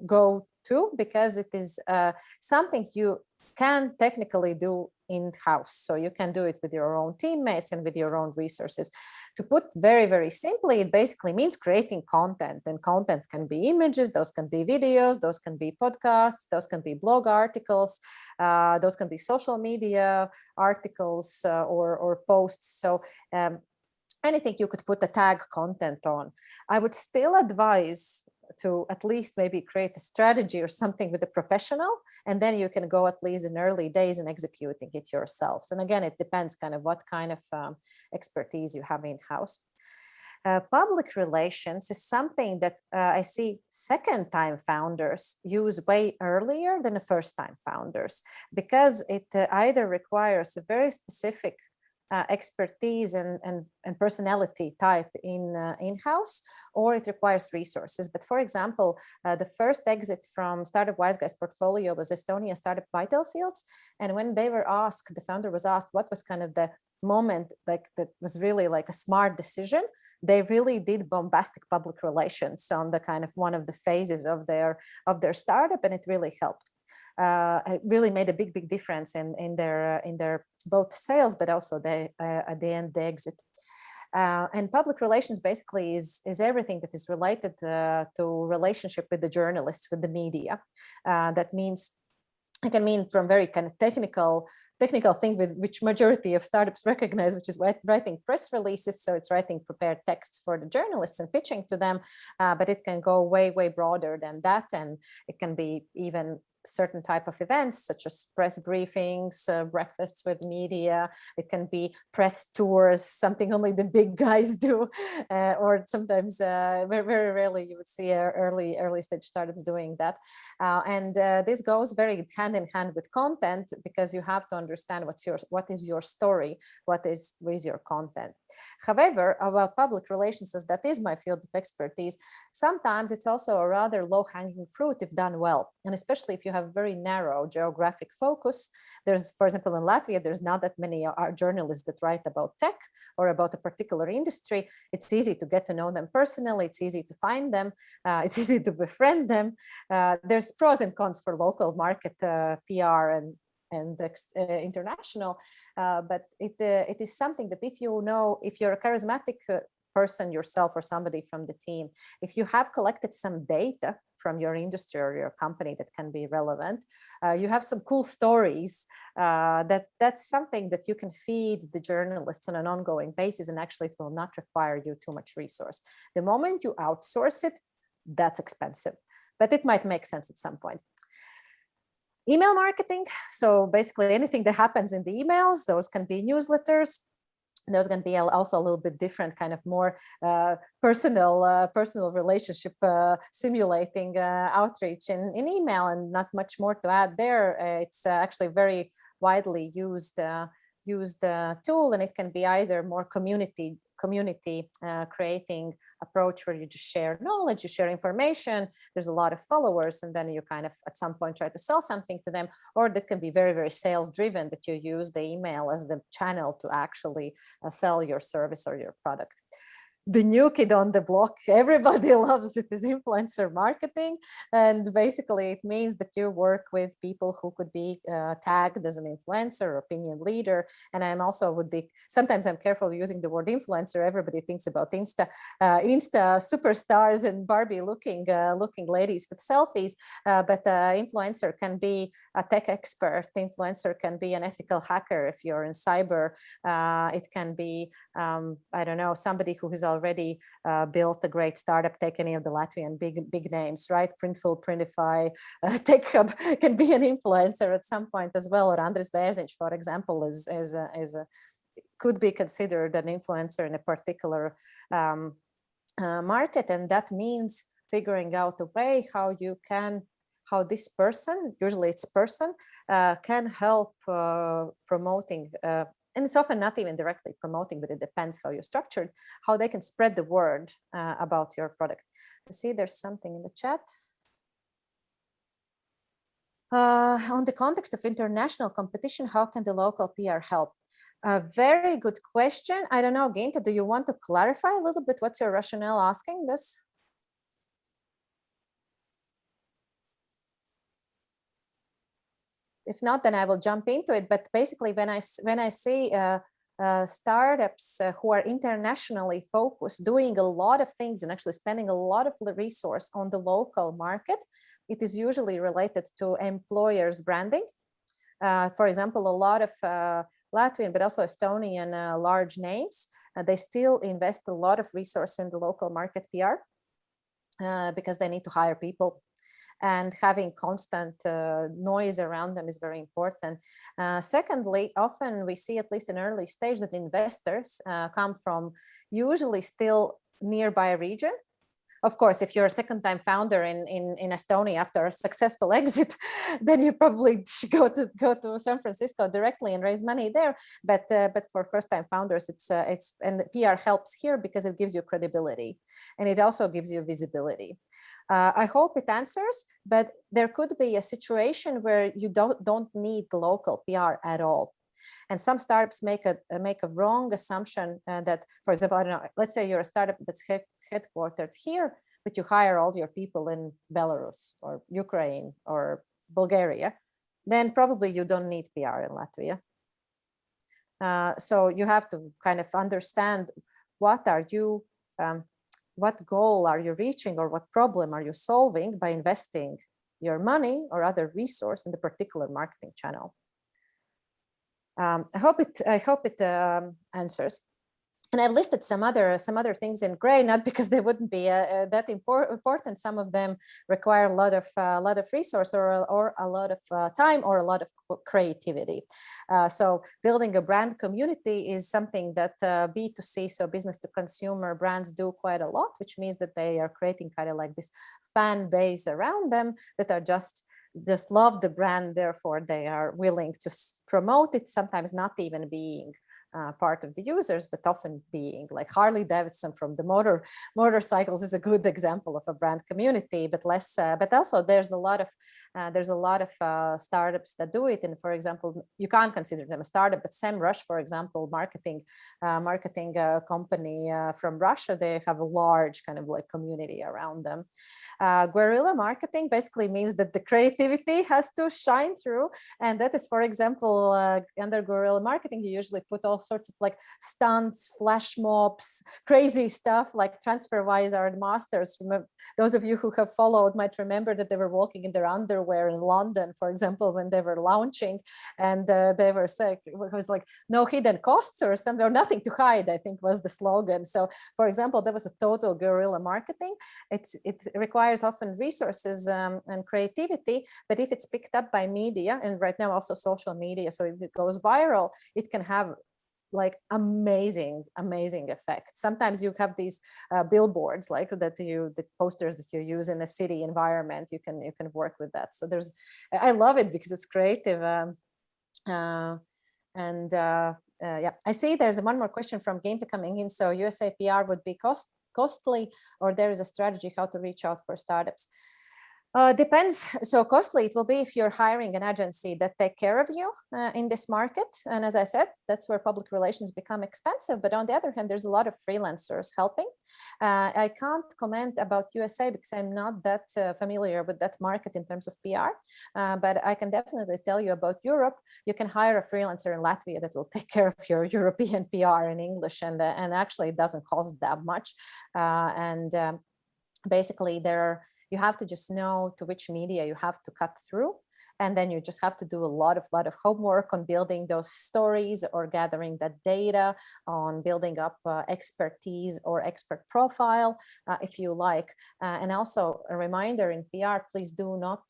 go to, because it is something you can technically do in-house. So you can do it with your own teammates and with your own resources. To put very, very simply, it basically means creating content, and content can be images, those can be videos, those can be podcasts, those can be blog articles, those can be social media articles or posts. So anything you could put a tag content on. I would still advise to at least maybe create a strategy or something with a professional, and then you can go at least in early days and executing it yourselves. And again, it depends kind of what kind of expertise you have in-house. Public relations is something that I see second-time founders use way earlier than the first-time founders, because it either requires a very specific expertise and personality type in-house, or it requires resources. But for example, the first exit from Startup Wise Guys portfolio was Estonia startup Vital Fields. And when they were asked, the founder was asked what was kind of the moment like that was really like a smart decision, they really did bombastic public relations on the kind of one of the phases of their startup, and it really helped. It really made a big difference in their both sales, but also at the end the exit. And public relations basically is everything that is related to relationship with the journalists, with the media. That means it can mean from very kind of technical thing with which majority of startups recognize, which is writing press releases. So it's writing prepared texts for the journalists and pitching to them, but it can go way broader than that, and it can be even certain type of events such as press briefings, breakfasts with media. It can be press tours, something only the big guys do, or sometimes very rarely you would see early stage startups doing that. And this goes very hand in hand with content, because you have to understand what is your story, what is your content. However, about public relations, as that is my field of expertise, sometimes it's also a rather low-hanging fruit if done well, and especially if you have very narrow geographic focus. There's, for example, in Latvia, there's not that many journalists that write about tech or about a particular industry. It's easy to get to know them personally. It's easy to find them. It's easy to befriend them. There's pros and cons for local market PR and international, but it is something that if you're a charismatic person yourself or somebody from the team. If you have collected some data from your industry or your company that can be relevant, you have some cool stories, that's something that you can feed the journalists on an ongoing basis, and actually it will not require you too much resource. The moment you outsource it, that's expensive, but it might make sense at some point. Email marketing. So basically anything that happens in the emails, those can be newsletters. Those can be also a little bit different, kind of more personal relationship simulating outreach in email, and not much more to add there. It's actually very widely used tool, and it can be either more community creating approach where you just share knowledge, you share information, there's a lot of followers, and then you kind of at some point try to sell something to them, or that can be very, very sales driven, that you use the email as the channel to actually sell your service or your product. The new kid on the block, everybody loves it, is influencer marketing. And basically it means that you work with people who could be tagged as an influencer or opinion leader. And I'm also sometimes I'm careful using the word influencer. Everybody thinks about Insta superstars and Barbie looking ladies with selfies. But influencer can be a tech expert. Influencer can be an ethical hacker if you're in cyber. It can be, I don't know, somebody who has already built a great startup. Take any of the Latvian big names, right? Printful, Printify, Tech Hub can be an influencer at some point as well. Or Andris Bērziņš, for example, could be considered an influencer in a particular market, and that means figuring out a way how this person, usually it's person, can help promoting. And it's often not even directly promoting, but it depends how you're structured, how they can spread the word about your product. You see, there's something in the chat. On the context of international competition, how can the local PR help? A very good question. I don't know, Ginta, do you want to clarify a little bit what's your rationale asking this? If not, then I will jump into it. But basically, when I see startups who are internationally focused, doing a lot of things and actually spending a lot of the resource on the local market, it is usually related to employers' branding. For example, a lot of Latvian, but also Estonian large names, they still invest a lot of resource in the local market PR because they need to hire people. And having constant noise around them is very important. Secondly, often we see, at least in early stage, that investors come from usually still nearby a region. Of course, if you're a second-time founder in Estonia after a successful exit, then you probably should go to San Francisco directly and raise money there. But for first-time founders, and the PR helps here because it gives you credibility, and it also gives you visibility. I hope it answers, but there could be a situation where you don't need the local PR at all. And some startups make a wrong assumption that, for example, I don't know, let's say you're a startup that's headquartered here, but you hire all your people in Belarus or Ukraine or Bulgaria, then probably you don't need PR in Latvia. So you have to kind of understand what goal are you reaching, or what problem are you solving by investing your money or other resource in the particular marketing channel. I hope it answers. And I've listed some other things in gray, not because they wouldn't be that important. Some of them require a lot of resource or a lot of time or a lot of creativity. So building a brand community is something that B2C, so business to consumer brands, do quite a lot, which means that they are creating kind of like this fan base around them that are just love the brand, therefore they are willing to promote it, sometimes not even being part of the users, but often being like Harley Davidson from the motorcycles is a good example of a brand community, but less. But also there's a lot of startups that do it. And for example, you can't consider them a startup, but SEMrush, for example, marketing company from Russia, they have a large kind of like community around them. Guerrilla marketing basically means that the creativity has to shine through, and that is, for example, under guerrilla marketing, you usually put all sorts of like stunts, flash mobs, crazy stuff like TransferWise are the masters. Those of you who have followed might remember that they were walking in their underwear in London, for example, when they were launching, and they were saying it was like no hidden costs or something, or nothing to hide, I think was the slogan. So for example, there was a total guerrilla marketing. It requires often resources and creativity, but if it's picked up by media, and right now also social media, so if it goes viral, it can have like amazing effect. Sometimes you have these billboards like that, the posters that you use in a city environment, you can work with that. So I love it because it's creative. Yeah, I see there's one more question from Ginta coming in. So USA PR would be costly, or there is a strategy how to reach out for startups? Depends. So costly it will be if you're hiring an agency that take care of you in this market. And as I said, that's where public relations become expensive. But on the other hand, there's a lot of freelancers helping. I can't comment about USA because I'm not that familiar with that market in terms of PR. But I can definitely tell you about Europe. You can hire a freelancer in Latvia that will take care of your European PR in English. And actually it doesn't cost that much. Basically you have to just know to which media you have to cut through. And then you just have to do a lot of homework on building those stories or gathering that data, on building up expertise or expert profile, if you like. And also a reminder in PR, please do not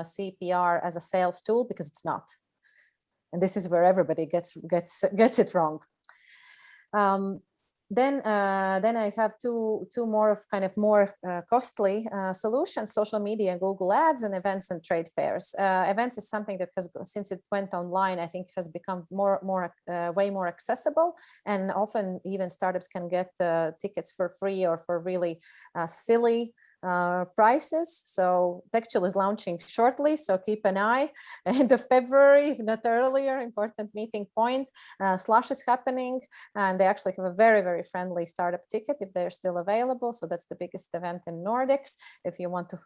see PR as a sales tool, because it's not. And this is where everybody gets it wrong. Then I have two more of kind of more costly solutions: social media and Google Ads, and events and trade fairs. Events is something that has, since it went online, I think has become way more accessible, and often even startups can get tickets for free or for really silly prices. So Textile is launching shortly, so keep an eye. End of February, if not earlier, important meeting point. Slush is happening, and they actually have a very, very friendly startup ticket if they're still available. So that's the biggest event in Nordics, if you want to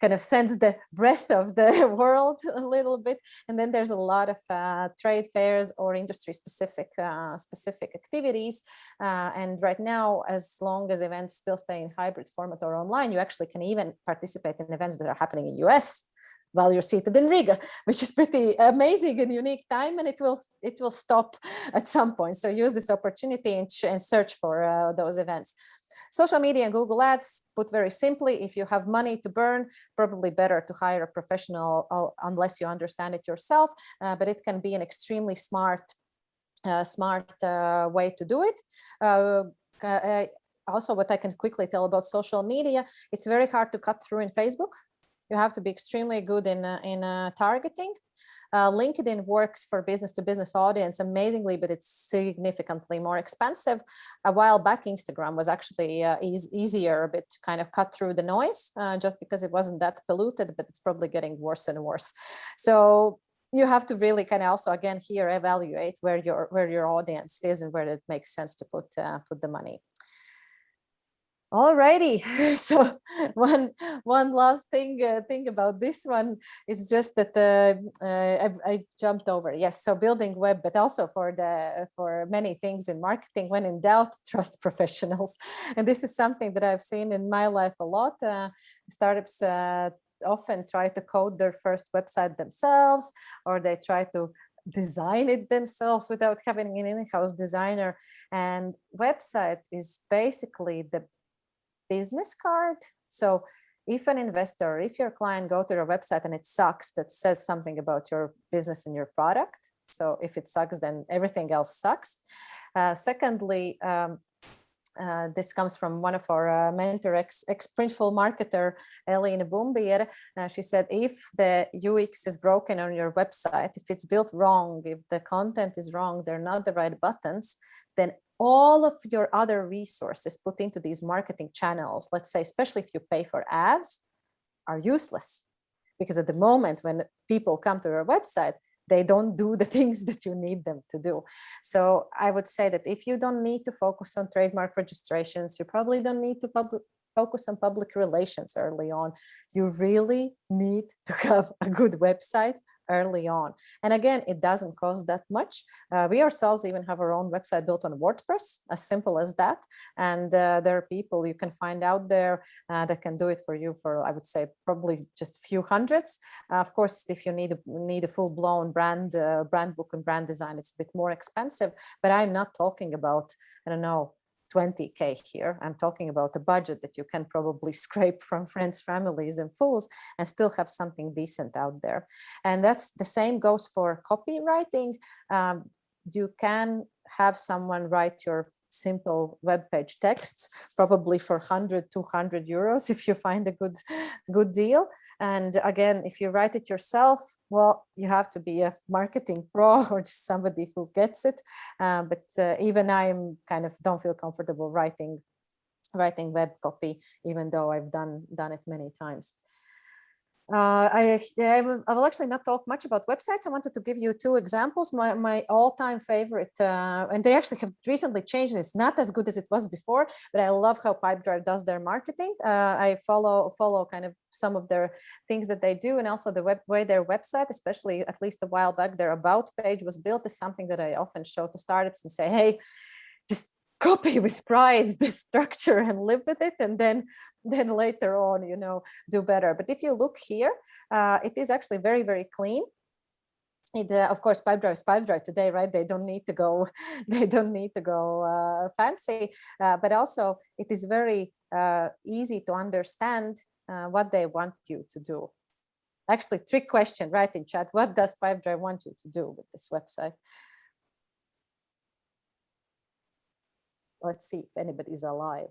kind of sense the breadth of the world a little bit. And then there's a lot of trade fairs or industry specific activities. And right now, as long as events still stay in hybrid format or online, you actually can even participate in events that are happening in US while you're seated in Riga, which is pretty amazing and unique time, and it will stop at some point. So use this opportunity and search for those events. Social media and Google Ads, put very simply, if you have money to burn, probably better to hire a professional unless you understand it yourself, but it can be an extremely smart way to do it. Also, what I can quickly tell about social media, it's very hard to cut through in Facebook. You have to be extremely good in targeting. LinkedIn works for business-to-business audience amazingly, but it's significantly more expensive. A while back, Instagram was actually easier a bit to kind of cut through the noise, just because it wasn't that polluted, but it's probably getting worse and worse. So you have to really kind of also, again, here evaluate where your audience is and where it makes sense to put the money. Alrighty, so one last thing about this one is just that I jumped over. Yes, so building web, but also for many things in marketing, when in doubt, trust professionals. And this is something that I've seen in my life a lot. Startups often try to code their first website themselves, or they try to design it themselves without having an in-house designer. And website is basically the business card. So if an investor, if your client go to your website and it sucks, that says something about your business and your product. So if it sucks, then everything else sucks. Secondly, this comes from one of our mentor, ex-printful marketer, Elina Bumbier. She said, if the UX is broken on your website, if it's built wrong, if the content is wrong, they're not the right buttons, then all of your other resources put into these marketing channels, let's say, especially if you pay for ads, are useless. Because at the moment when people come to your website, they don't do the things that you need them to do. So I would say that if you don't need to focus on trademark registrations, you probably don't need to focus on public relations early on. You really need to have a good website, early on. And again, it doesn't cost that much. We ourselves even have our own website built on WordPress, as simple as that. And there are people you can find out there that can do it for you for, I would say, probably just a few hundreds. Of course, if you need a full-blown brand book and brand design, it's a bit more expensive. But I'm not talking about, I don't know, 20K here. I'm talking about a budget that you can probably scrape from friends, families, and fools and still have something decent out there. And that's the same goes for copywriting. You can have someone write your simple web page texts, probably for 100, 200 euros if you find a good deal. And again, if you write it yourself, well, you have to be a marketing pro or just somebody who gets it. But even I'm kind of don't feel comfortable writing web copy, even though I've done it many times. I will actually not talk much about websites. I wanted to give you two examples. My all-time favorite, and they actually have recently changed. It's not as good as it was before, but I love how Pipedrive does their marketing. I follow kind of some of their things that they do, and also the way their website, especially at least a while back, their about page was built, is something that I often show to startups and say, hey, just copy with pride this structure and live with it, and then later on, you know, do better. But if you look here, it is actually very, very clean. It, of course, Pipedrive is Pipedrive today, right? They don't need to go fancy, but also it is very easy to understand what they want you to do. Actually, trick question, right in chat. What does Pipedrive want you to do with this website? Let's see if anybody's alive.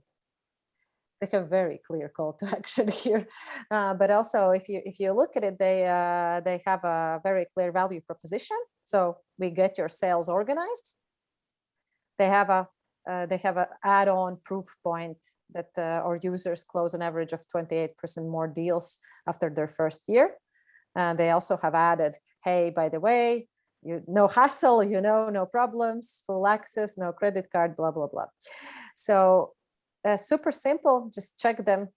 They have very clear call to action here, but also if you look at it, they have a very clear value proposition. So we get your sales organized. They have a add-on proof point that our users close an average of 28% more deals after their first year. They also have added, hey, by the way, no hassle, you know, no problems, full access, no credit card, blah, blah, blah. So super simple, just check them.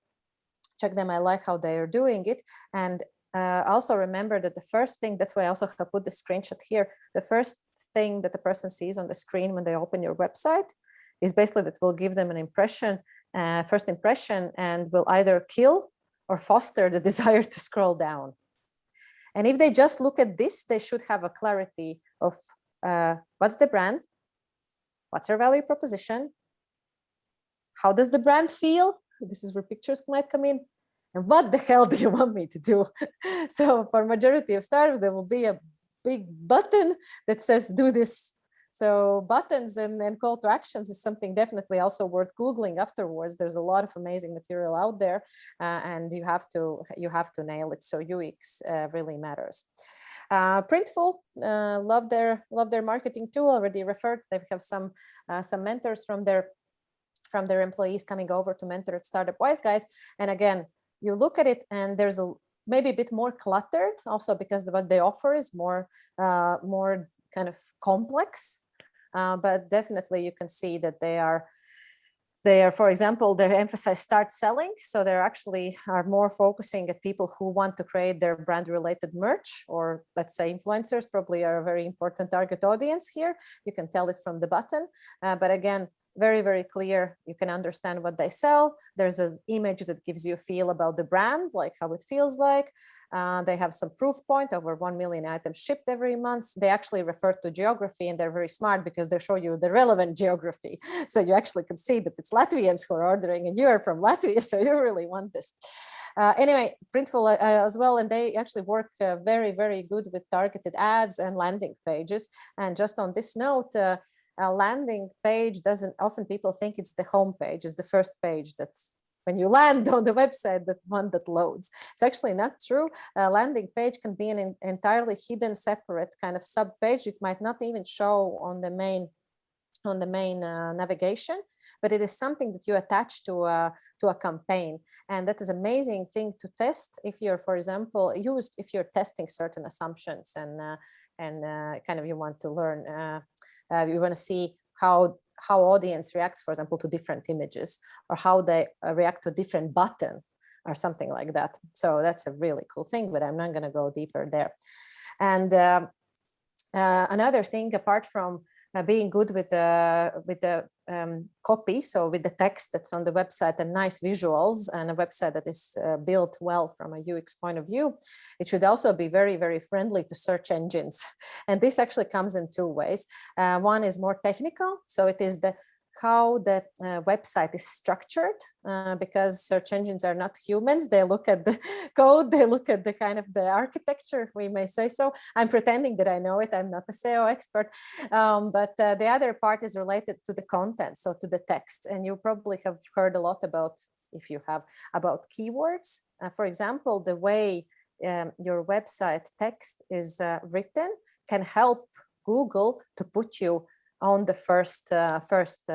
I like how they are doing it. And also remember that the first thing, that's why I also have put the screenshot here. The first thing that the person sees on the screen when they open your website is basically that will give them an impression, first impression, and will either kill or foster the desire to scroll down. And if they just look at this, they should have a clarity of what's the brand, what's our value proposition, how does the brand feel? This is where pictures might come in. And what the hell do you want me to do? So for majority of startups, there will be a big button that says do this. So buttons and call to actions is something definitely also worth Googling afterwards. There's a lot of amazing material out there, and you have to nail it. So UX really matters. Printful, love their marketing tool. Already referred. They have some mentors from their employees coming over to mentor at Startup Wise Guys. And again, you look at it and there's maybe a bit more cluttered also because what they offer is more kind of complex, but definitely you can see that they are, for example, they emphasize start selling. So they're actually are more focusing at people who want to create their brand related merch, or let's say influencers probably are a very important target audience here. You can tell it from the button, but again, very, very clear. You can understand what they sell. There's an image that gives you a feel about the brand, like how it feels like. They have some proof point, over 1 million items shipped every month. They actually refer to geography, and they're very smart because they show you the relevant geography. So you actually can see that it's Latvians who are ordering and you are from Latvia, so you really want this. Anyway, Printful as well, and they actually work very, very good with targeted ads and landing pages. And just on this note, a landing page doesn't, often people think it's the home page, is the first page that's when you land on the website, that one that loads. It's actually not true. A landing page can be an entirely hidden, separate kind of sub page. It might not even show on the main navigation, but it is something that you attach to a campaign, and that is amazing thing to test if you're, for example, if you're testing certain assumptions and kind of you want to learn. You want to see how audience reacts, for example, to different images, or how they react to a different button or something like that. So that's a really cool thing, but I'm not going to go deeper there. And another thing, apart from being good with the copy, so with the text that's on the website and nice visuals and a website that is built well from a UX point of view, it should also be very, very friendly to search engines. And this actually comes in two ways. One is more technical, so it is how the website is structured, because search engines are not humans. They look at the code, they look at the kind of the architecture, if we may say so. I'm pretending that I know it. I'm not a SEO expert, but the other part is related to the content, so to the text. And you probably have heard a lot about, if you have, about keywords. For example, the way your website text is written can help Google to put you on the first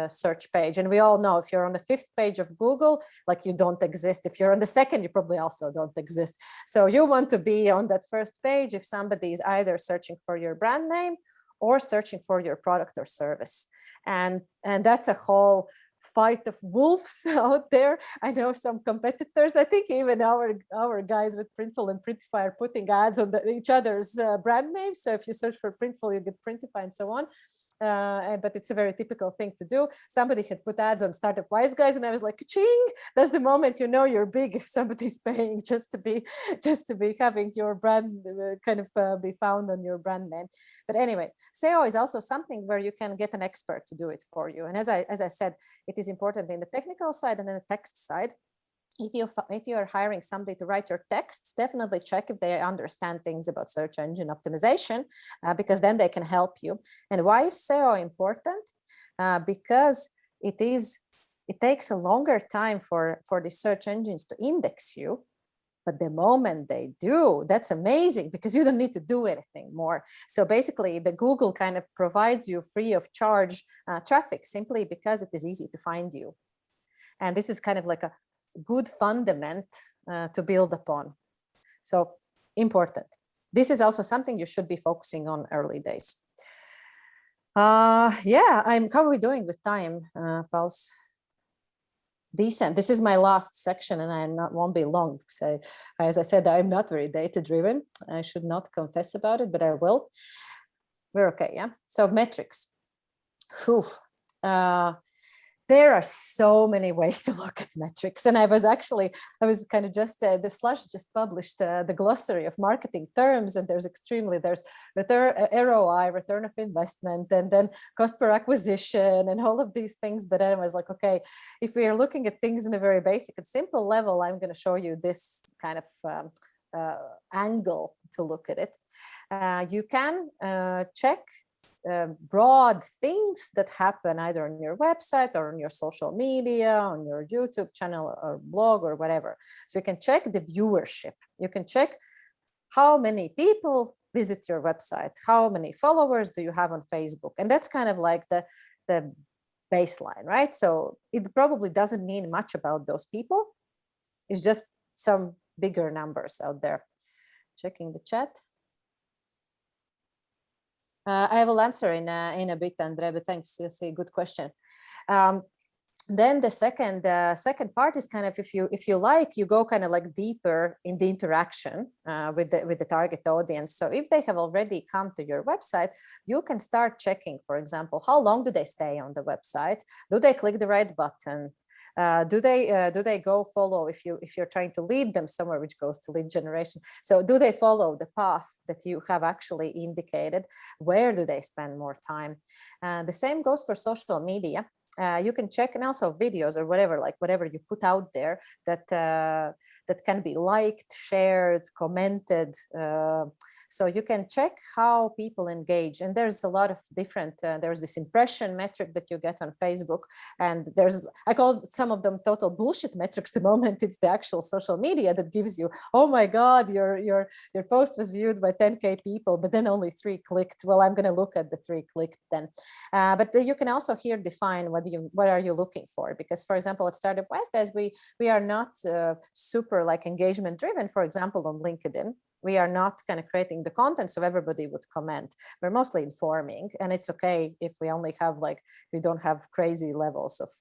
search page. And we all know if you're on the 5th page of Google, like, you don't exist. If you're on the 2nd, you probably also don't exist. So you want to be on that first page if somebody is either searching for your brand name or searching for your product or service. And that's a whole fight of wolves out there. I know some competitors, I think even our guys with Printful and Printify are putting ads on each other's brand names. So if you search for Printful, you get Printify and so on. But it's a very typical thing to do. Somebody had put ads on Startup Wise Guys, and I was like, ching, that's the moment you know you're big, if somebody's paying just to be having your brand be found on your brand name. But anyway, SEO is also something where you can get an expert to do it for you. And as I said, it is important in the technical side and in the text side. If you are hiring somebody to write your texts, definitely check if they understand things about search engine optimization, because then they can help you. And why is SEO important? Because it takes a longer time for the search engines to index you. But the moment they do, that's amazing, because you don't need to do anything more. So basically, the Google kind of provides you free of charge traffic, simply because it is easy to find you. And this is kind of like a good fundament to build upon. So important. This is also something you should be focusing on early days. How are we doing with time, Pauls? Decent. This is my last section, and won't be long. So, as I said, I'm not very data driven. I should not confess about it, but I will. We're okay, yeah. So metrics. There are so many ways to look at metrics. And I was kind of just, the Slush just published the glossary of marketing terms, and there's ROI, return of investment, and then cost per acquisition, and all of these things. But then I was like, okay, if we are looking at things in a very basic and simple level, I'm going to show you this kind of angle to look at it. You can check broad things that happen either on your website or on your social media, on your YouTube channel or blog or whatever. So you can check the viewership. You can check how many people visit your website, how many followers do you have on Facebook, and that's kind of like the baseline, right? So it probably doesn't mean much about those people. It's just some bigger numbers out there. Checking the chat. I will answer in a bit, Andre, but thanks. You see, good question. Then the second part is kind of, if you like, you go kind of like deeper in the interaction with the target audience. So if they have already come to your website, you can start checking, for example, how long do they stay on the website? Do they click the right button? Do they go follow if you're trying to lead them somewhere, which goes to lead generation? So do they follow the path that you have actually indicated? Where do they spend more time? The same goes for social media. You can check, and also videos or whatever you put out there that can be liked, shared, commented. So you can check how people engage. And there's a lot of different, there's this impression metric that you get on Facebook. And I call some of them total bullshit metrics. The moment it's the actual social media that gives you, oh my God, your post was viewed by 10K people, but then only 3 clicked. Well, I'm going to look at the 3 clicked then. But you can also here define what are you looking for? Because, for example, at Startup Wise Guys, we are not super like engagement driven, for example, on LinkedIn. We are not kind of creating the content so everybody would comment. We're mostly informing, and it's okay if we only have we don't have crazy levels of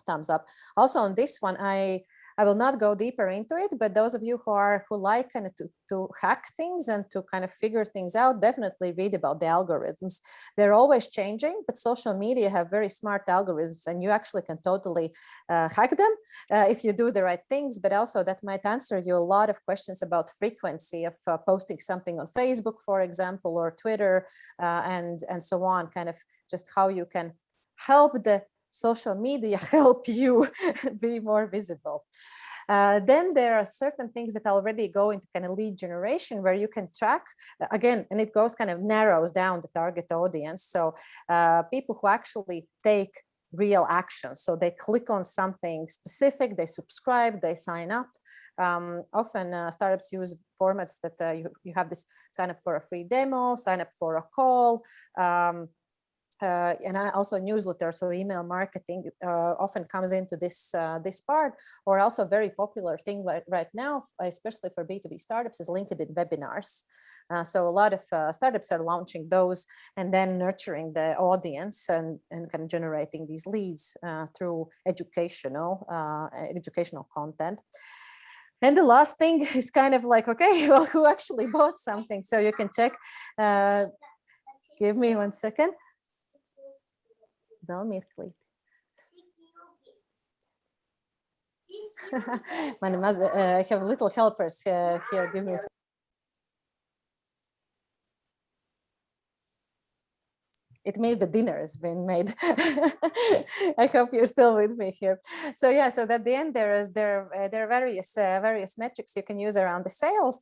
thumbs up. Also on this one, I I will not go deeper into it, but those of you who like kind of to hack things and to kind of figure things out, definitely read about the algorithms. They're always changing, but social media have very smart algorithms, and you actually can totally hack them if you do the right things. But also that might answer you a lot of questions about frequency of posting something on Facebook, for example, or Twitter, and so on. Kind of just how you can help the social media help you be more visible. Then there are certain things that already go into kind of lead generation where you can track again, and it goes kind of narrows down the target audience. So people who actually take real action. So they click on something specific, they subscribe, they sign up. Often startups use formats that you have this sign up for a free demo, sign up for a call. And also newsletter, so email marketing often comes into this part, or also a very popular thing right now, especially for B2B startups, is LinkedIn webinars. So a lot of startups are launching those and then nurturing the audience and kind of generating these leads through educational content. And the last thing is kind of like, okay, well, who actually bought something? So you can check. Give me 1 second. I have little helpers here. Give me a second. It means the dinner has been made. I hope you're still with me here. So yeah, so at the end there are various metrics you can use around the sales.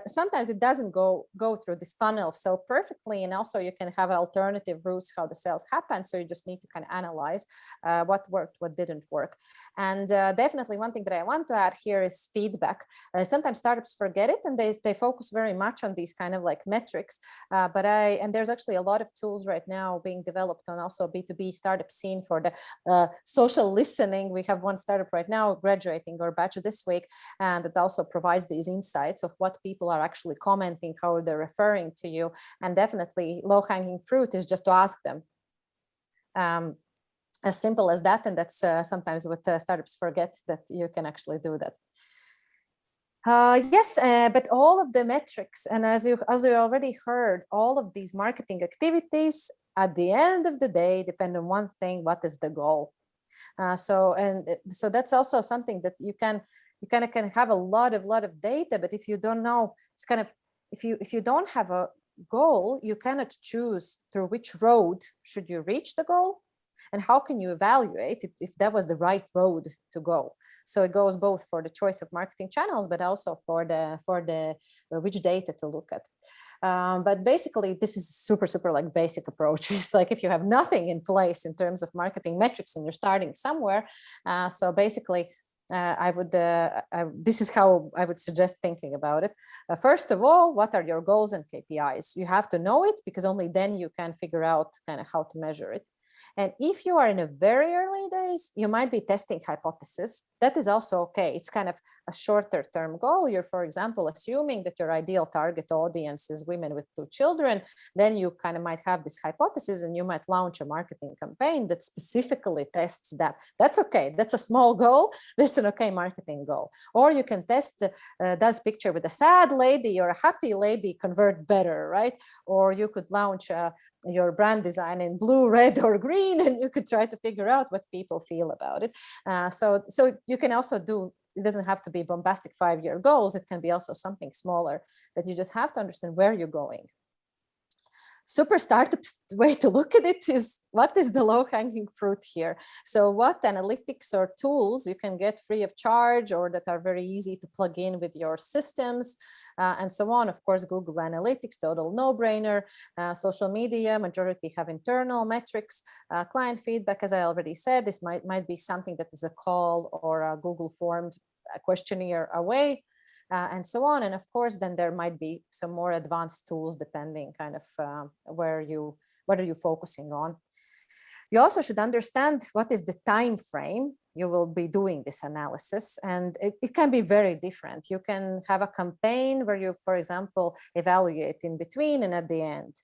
Sometimes it doesn't go through this funnel so perfectly, and also you can have alternative routes how the sales happen. So you just need to kind of analyze what worked, what didn't work. And definitely one thing that I want to add here is feedback. Sometimes startups forget it, and they focus very much on these kind of like metrics. And there's actually a lot of tools right now being developed on also B2B startup scene for the social listening. We have one startup right now graduating our batch this week, and it also provides these insights of what people are actually commenting, how they're referring to you. And definitely low-hanging fruit is just to ask them. As simple as that, and that's sometimes what startups forget, that you can actually do that. Yes, but all of the metrics, and as you already heard, all of these marketing activities at the end of the day depend on one thing: what is the goal? So that's also something that you kind of can have a lot of data, but if you don't know, it's kind of, if you don't have a goal, you cannot choose through which road should you reach the goal. And how can you evaluate if that was the right road to go? So it goes both for the choice of marketing channels, but also for the which data to look at. But basically, this is super like basic approach. It's like if you have nothing in place in terms of marketing metrics and you're starting somewhere. So basically, this is how I would suggest thinking about it. First of all, what are your goals and KPIs? You have to know it, because only then you can figure out kind of how to measure it. And if you are in a very early days, you might be testing hypotheses. That is also okay. It's kind of a shorter term goal. You're, for example, assuming that your ideal target audience is women with 2 children. Then you kind of might have this hypothesis, and you might launch a marketing campaign that specifically tests that. That's okay. That's a small goal. That's an okay marketing goal. Or you can test, does picture with a sad lady or a happy lady convert better, right? Or you could launch your brand design in blue, red, or green, and you could try to figure out what people feel about it. So you can also do, it doesn't have to be bombastic 5-year goals. It can be also something smaller, but you just have to understand where you're going. Super startups way to look at it is, what is the low-hanging fruit here? So what analytics or tools you can get free of charge, or that are very easy to plug in with your systems, and so on. Of course, Google Analytics, total no-brainer. Social media, majority have internal metrics. Client feedback, as I already said, this might be something that is a call or a Google formed questionnaire away. And so on. And of course, then there might be some more advanced tools depending kind of what are you focusing on. You also should understand what is the time frame you will be doing this analysis, and it can be very different. You can have a campaign where you, for example, evaluate in between and at the end.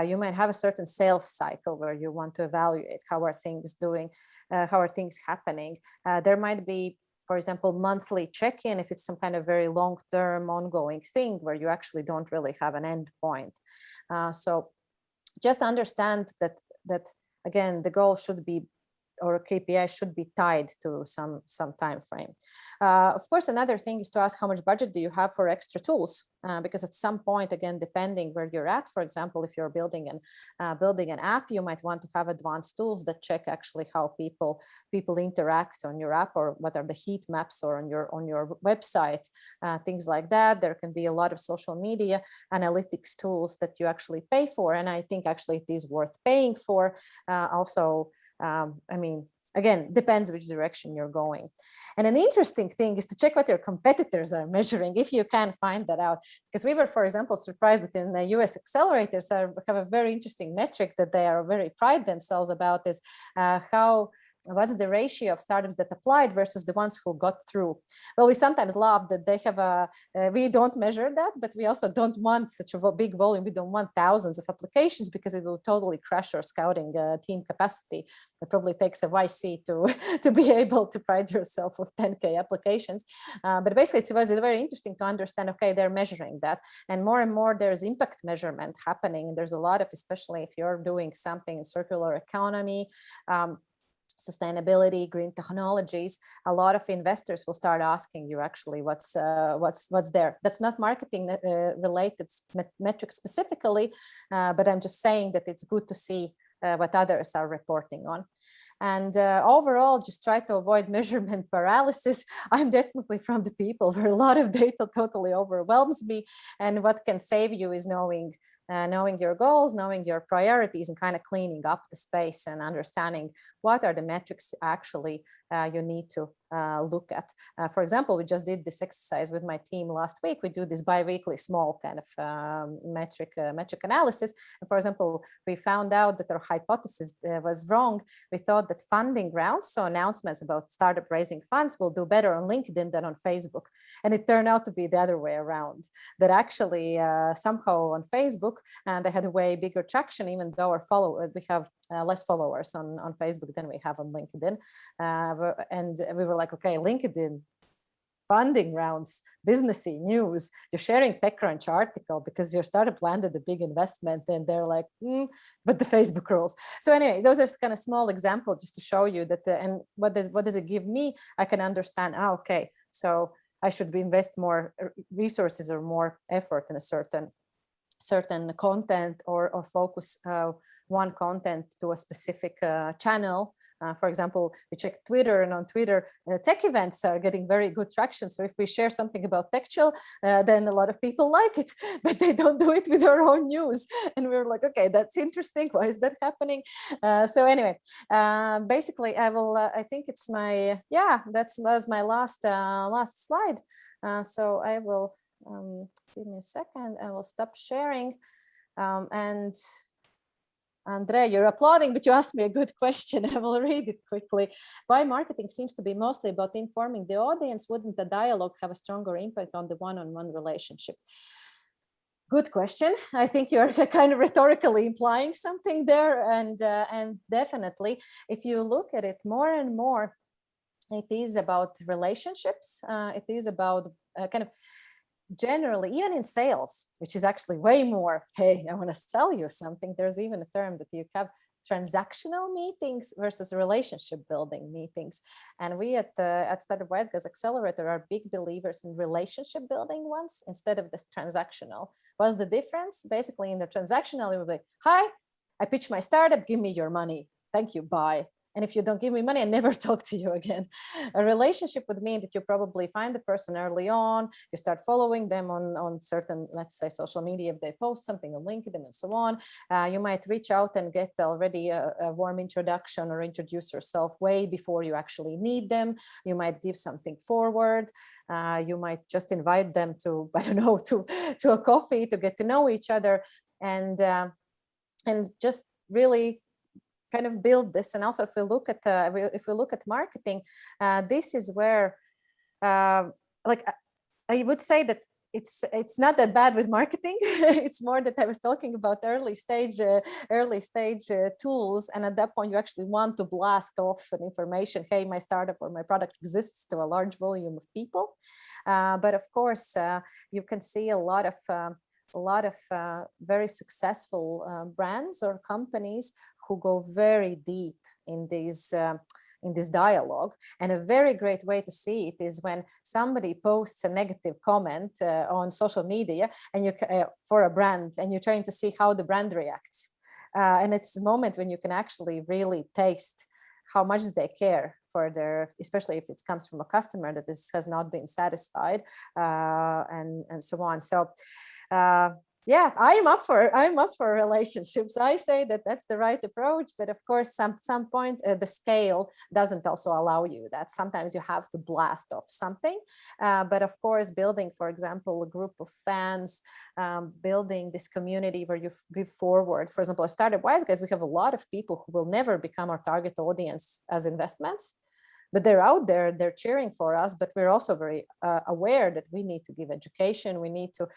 You might have a certain sales cycle where you want to evaluate how are things doing, how are things happening. There might be for example, monthly check-in, if it's some kind of very long-term ongoing thing where you actually don't really have an end point. So just understand that again, the goal should be, or a KPI should be tied to some time frame. Of course, another thing is to ask how much budget do you have for extra tools, because at some point, again, depending where you're at, for example, if you're building an app, you might want to have advanced tools that check actually how people interact on your app, or what are the heat maps, or on your website, things like that. There can be a lot of social media analytics tools that you actually pay for, and I think actually it is worth paying for. Also, I mean, again, depends which direction you're going. And an interesting thing is to check what your competitors are measuring, if you can find that out. Because we were, for example, surprised that in the US accelerators have a very interesting metric that they are very pride themselves about, is what's the ratio of startups that applied versus the ones who got through. Well, we sometimes laugh that they have we don't measure that, but we also don't want such a big volume. We don't want thousands of applications, because it will totally crash our scouting team capacity. It probably takes a YC to be able to pride yourself with 10K applications. But basically, it was very interesting to understand, okay, they're measuring that. And more there's impact measurement happening. There's a lot of, especially if you're doing something in circular economy, sustainability, green technologies, a lot of investors will start asking you actually what's there. That's not marketing related metrics specifically, but I'm just saying that it's good to see what others are reporting on. And overall, just try to avoid measurement paralysis. I'm definitely from the people where a lot of data totally overwhelms me. And what can save you is knowing your goals, knowing your priorities, and kind of cleaning up the space and understanding what are the metrics actually you need to look at. For example, we just did this exercise with my team last week. We do this bi-weekly small kind of metric analysis. And for example, we found out that our hypothesis was wrong. We thought that funding rounds, so announcements about startup raising funds, will do better on LinkedIn than on Facebook. And it turned out to be the other way around, that actually somehow on Facebook, they had a way bigger traction, even though we have less followers on Facebook than we have on LinkedIn. And we were like, okay, LinkedIn, funding rounds, businessy news, you're sharing TechCrunch article because your startup landed a big investment, and they're like, but the Facebook rules. So anyway, those are kind of small examples just to show you that, and what does it give me? I can understand, okay, so I should invest more resources or more effort in a certain content, or focus one content to a specific channel. For example, we check Twitter, and on Twitter, tech events are getting very good traction. So if we share something about textile, then a lot of people like it, but they don't do it with our own news. And we're like, okay, that's interesting. Why is that happening? So anyway, basically, I think it's that was my last slide. So I will, give me a second, I will stop sharing. And Andrea, you're applauding, but you asked me a good question. I will read it quickly. Why marketing seems to be mostly about informing the audience? Wouldn't the dialogue have a stronger impact on the one-on-one relationship? Good question. I think you're kind of rhetorically implying something there. And definitely, if you look at it more and more, it is about relationships. It is about kind of generally, even in sales, which is actually way more, hey, I want to sell you something. There's even a term that you have transactional meetings versus relationship building meetings. And we at Startup Wise Guys Accelerator are big believers in relationship building ones instead of this transactional. What's the difference? Basically, in the transactional, it would be, hi, I pitch my startup, give me your money. Thank you, bye. And if you don't give me money, I never talk to you again. A relationship would mean that you probably find the person early on, you start following them on certain, let's say, social media, if they post something on LinkedIn and so on. You might reach out and get already a warm introduction or introduce yourself way before you actually need them. You might give something forward. You might just invite them to, I don't know, to a coffee to get to know each other, and just really kind of build this. And also, if we look at marketing, this is where, like, I would say that it's not that bad with marketing. It's more that I was talking about early stage tools, and at that point you actually want to blast off an information. Hey, my startup or my product exists to a large volume of people. But of course, you can see a lot of very successful brands or companies who go very deep in this dialogue. And a very great way to see it is when somebody posts a negative comment on social media and for a brand, and you're trying to see how the brand reacts. And it's a moment when you can actually really taste how much they care for their, especially if it comes from a customer that has not been satisfied, and so on. So yeah, I'm up for relationships. I say that that's the right approach, but of course, some point the scale doesn't also allow you that. Sometimes you have to blast off something, but of course, building, for example, a group of fans, building this community where you give forward. For example, at Startup Wise Guys, we have a lot of people who will never become our target audience as investments, but they're out there, they're cheering for us. But we're also very aware that we need to give education. We need to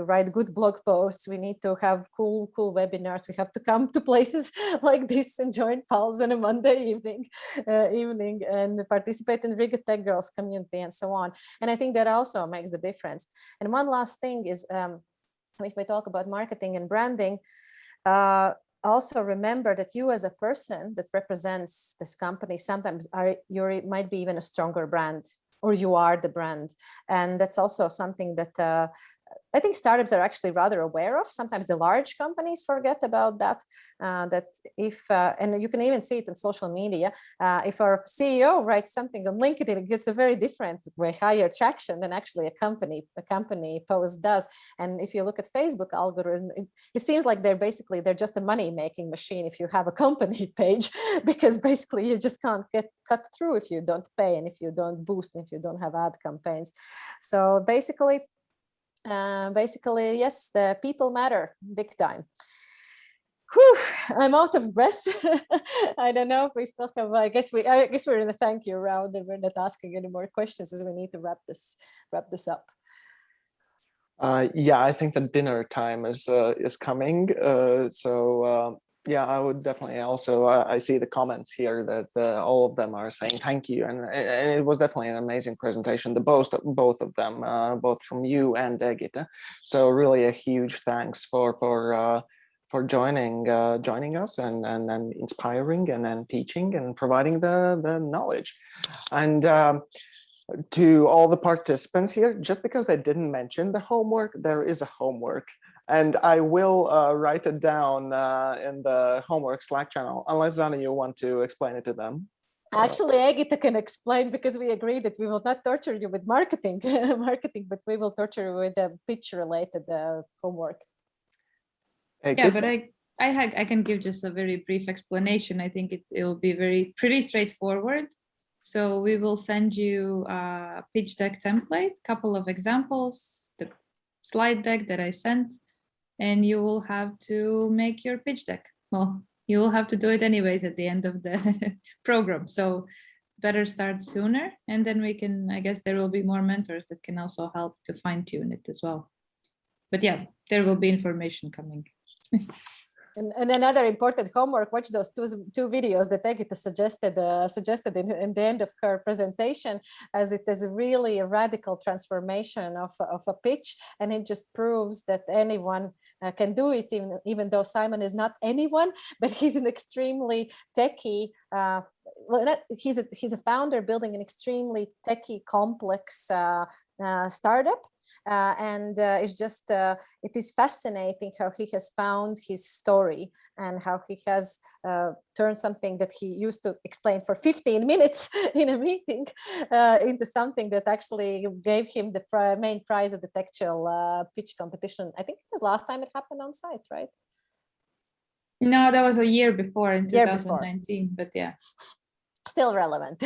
write good blog posts. We need to have cool webinars. We have to come to places like this and join pals on a Monday evening and participate in Riga TechGirls community and so on. And I think that also makes the difference. And one last thing is, if we talk about marketing and branding, also remember that you as a person that represents this company sometimes you might be even a stronger brand, or you are the brand. And that's also something that I think startups are actually rather aware of. Sometimes the large companies forget about that, that if, and you can even see it in social media, if our CEO writes something on LinkedIn, it gets a very different, way higher traction than actually a company post does. And if you look at Facebook algorithm, it seems like they're just a money-making machine if you have a company page, because basically you just can't get cut through if you don't pay, and if you don't boost, and if you don't have ad campaigns. So basically, yes, the people matter big time. Whew, I'm out of breath. I don't know if we still have, I guess we're in the thank you round and we're not asking any more questions, as we need to wrap this up. Yeah, I think the dinner time is coming. Yeah, I would definitely also, I see the comments here that all of them are saying thank you. And it was definitely an amazing presentation, both of them, both from you and Egita. So really a huge thanks for joining us and inspiring and then teaching and providing the knowledge. And to all the participants here, just because they didn't mention the homework, there is a homework. And I will write it down in the homework Slack channel, unless Zane, you want to explain it to them. Actually, Egita can explain, because we agreed that we will not torture you with marketing, but we will torture you with the pitch-related homework. Yeah, but I can give just a very brief explanation. I think it'll be pretty straightforward. So we will send you a pitch deck template, couple of examples, the slide deck that I sent, and you will have to make your pitch deck. Well, you will have to do it anyways at the end of the program. So better start sooner, and then we can, I guess there will be more mentors that can also help to fine tune it as well. But yeah, there will be information coming. And another important homework, watch those two videos that Egita suggested in the end of her presentation, as it is really a radical transformation of a pitch. And it just proves that anyone can do it, even though Simon is not anyone, but he's an extremely techy, he's a founder building an extremely techy complex startup. It's just, it is fascinating how he has found his story, and how he has turned something that he used to explain for 15 minutes in a meeting into something that actually gave him the main prize at the textile pitch competition. I think it was last time it happened on site, right? No, that was a year before, in 2019, but yeah. Still relevant.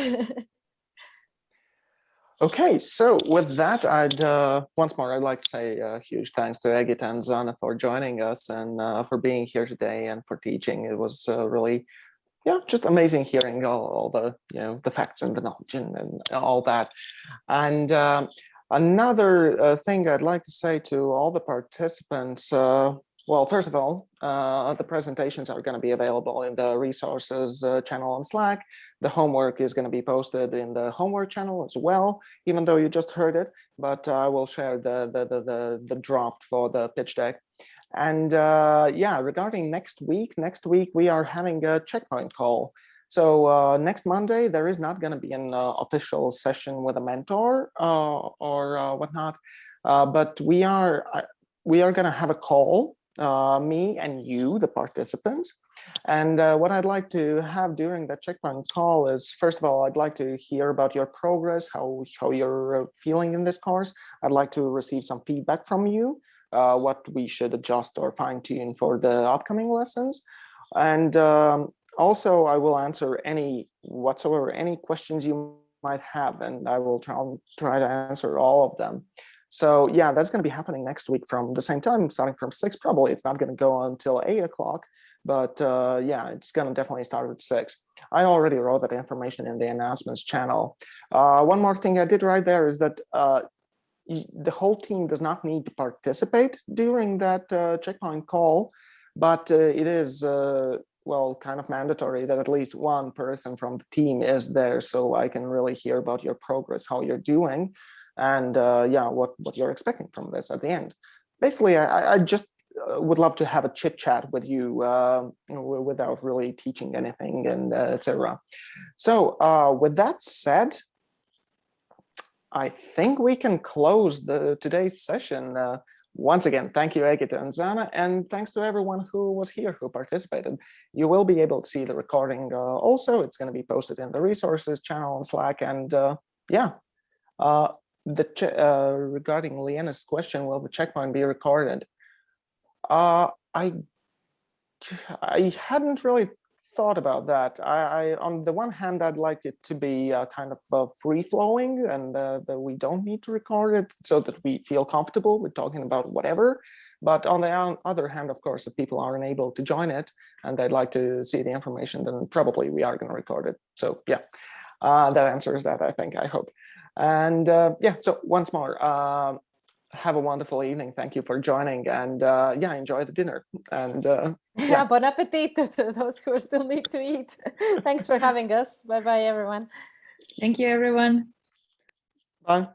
Okay, so with that, once more, I'd like to say a huge thanks to Egita and Zane for joining us, and for being here today, and for teaching. It was really, just amazing hearing all the, the facts and the knowledge and all that. And Another thing I'd like to say to all the participants, well, first of all, the presentations are going to be available in the resources channel on Slack. The homework is going to be posted in the homework channel as well, even though you just heard it, but I will share the draft for the pitch deck. And yeah, regarding next week we are having a checkpoint call. So next Monday, there is not going to be an official session with a mentor or whatnot, but we are going to have a call, me and you, the participants. And what I'd like to have during that checkpoint call is, first of all, I'd like to hear about your progress, how you're feeling in this course. I'd like to receive some feedback from you, what we should adjust or fine tune for the upcoming lessons. And also, I will answer any questions you might have, and I will try to answer all of them. So yeah, that's going to be happening next week from the same time, starting from 6. Probably it's not going to go until 8 o'clock, but yeah, it's going to definitely start at 6. I already wrote that information in the announcements channel. One more thing I did write there is that the whole team does not need to participate during that checkpoint call, but it is well, kind of mandatory that at least one person from the team is there, so I can really hear about your progress, how you're doing, and yeah, what you're expecting from this at the end. Basically, I just would love to have a chit chat with you without really teaching anything and etc. So with that said, I think we can close today's session. Once again, thank you, Egita and Zane, and thanks to everyone who was here, who participated. You will be able to see the recording also. It's going to be posted in the resources channel on Slack. And yeah, regarding Leanna's question, will the checkpoint be recorded? I hadn't really thought about that. I on the one hand, I'd like it to be kind of free-flowing, and that we don't need to record it, so that we feel comfortable with talking about whatever. But on the other hand, of course, if people aren't able to join it and they'd like to see the information, then probably we are going to record it. So yeah, that answers that, I think, I hope. And yeah, so once more, have a wonderful evening. Thank you for joining, and yeah, enjoy the dinner. And yeah, bon appetit to those who still need to eat. Thanks for having us. Bye bye, everyone. Thank you, everyone. Bye.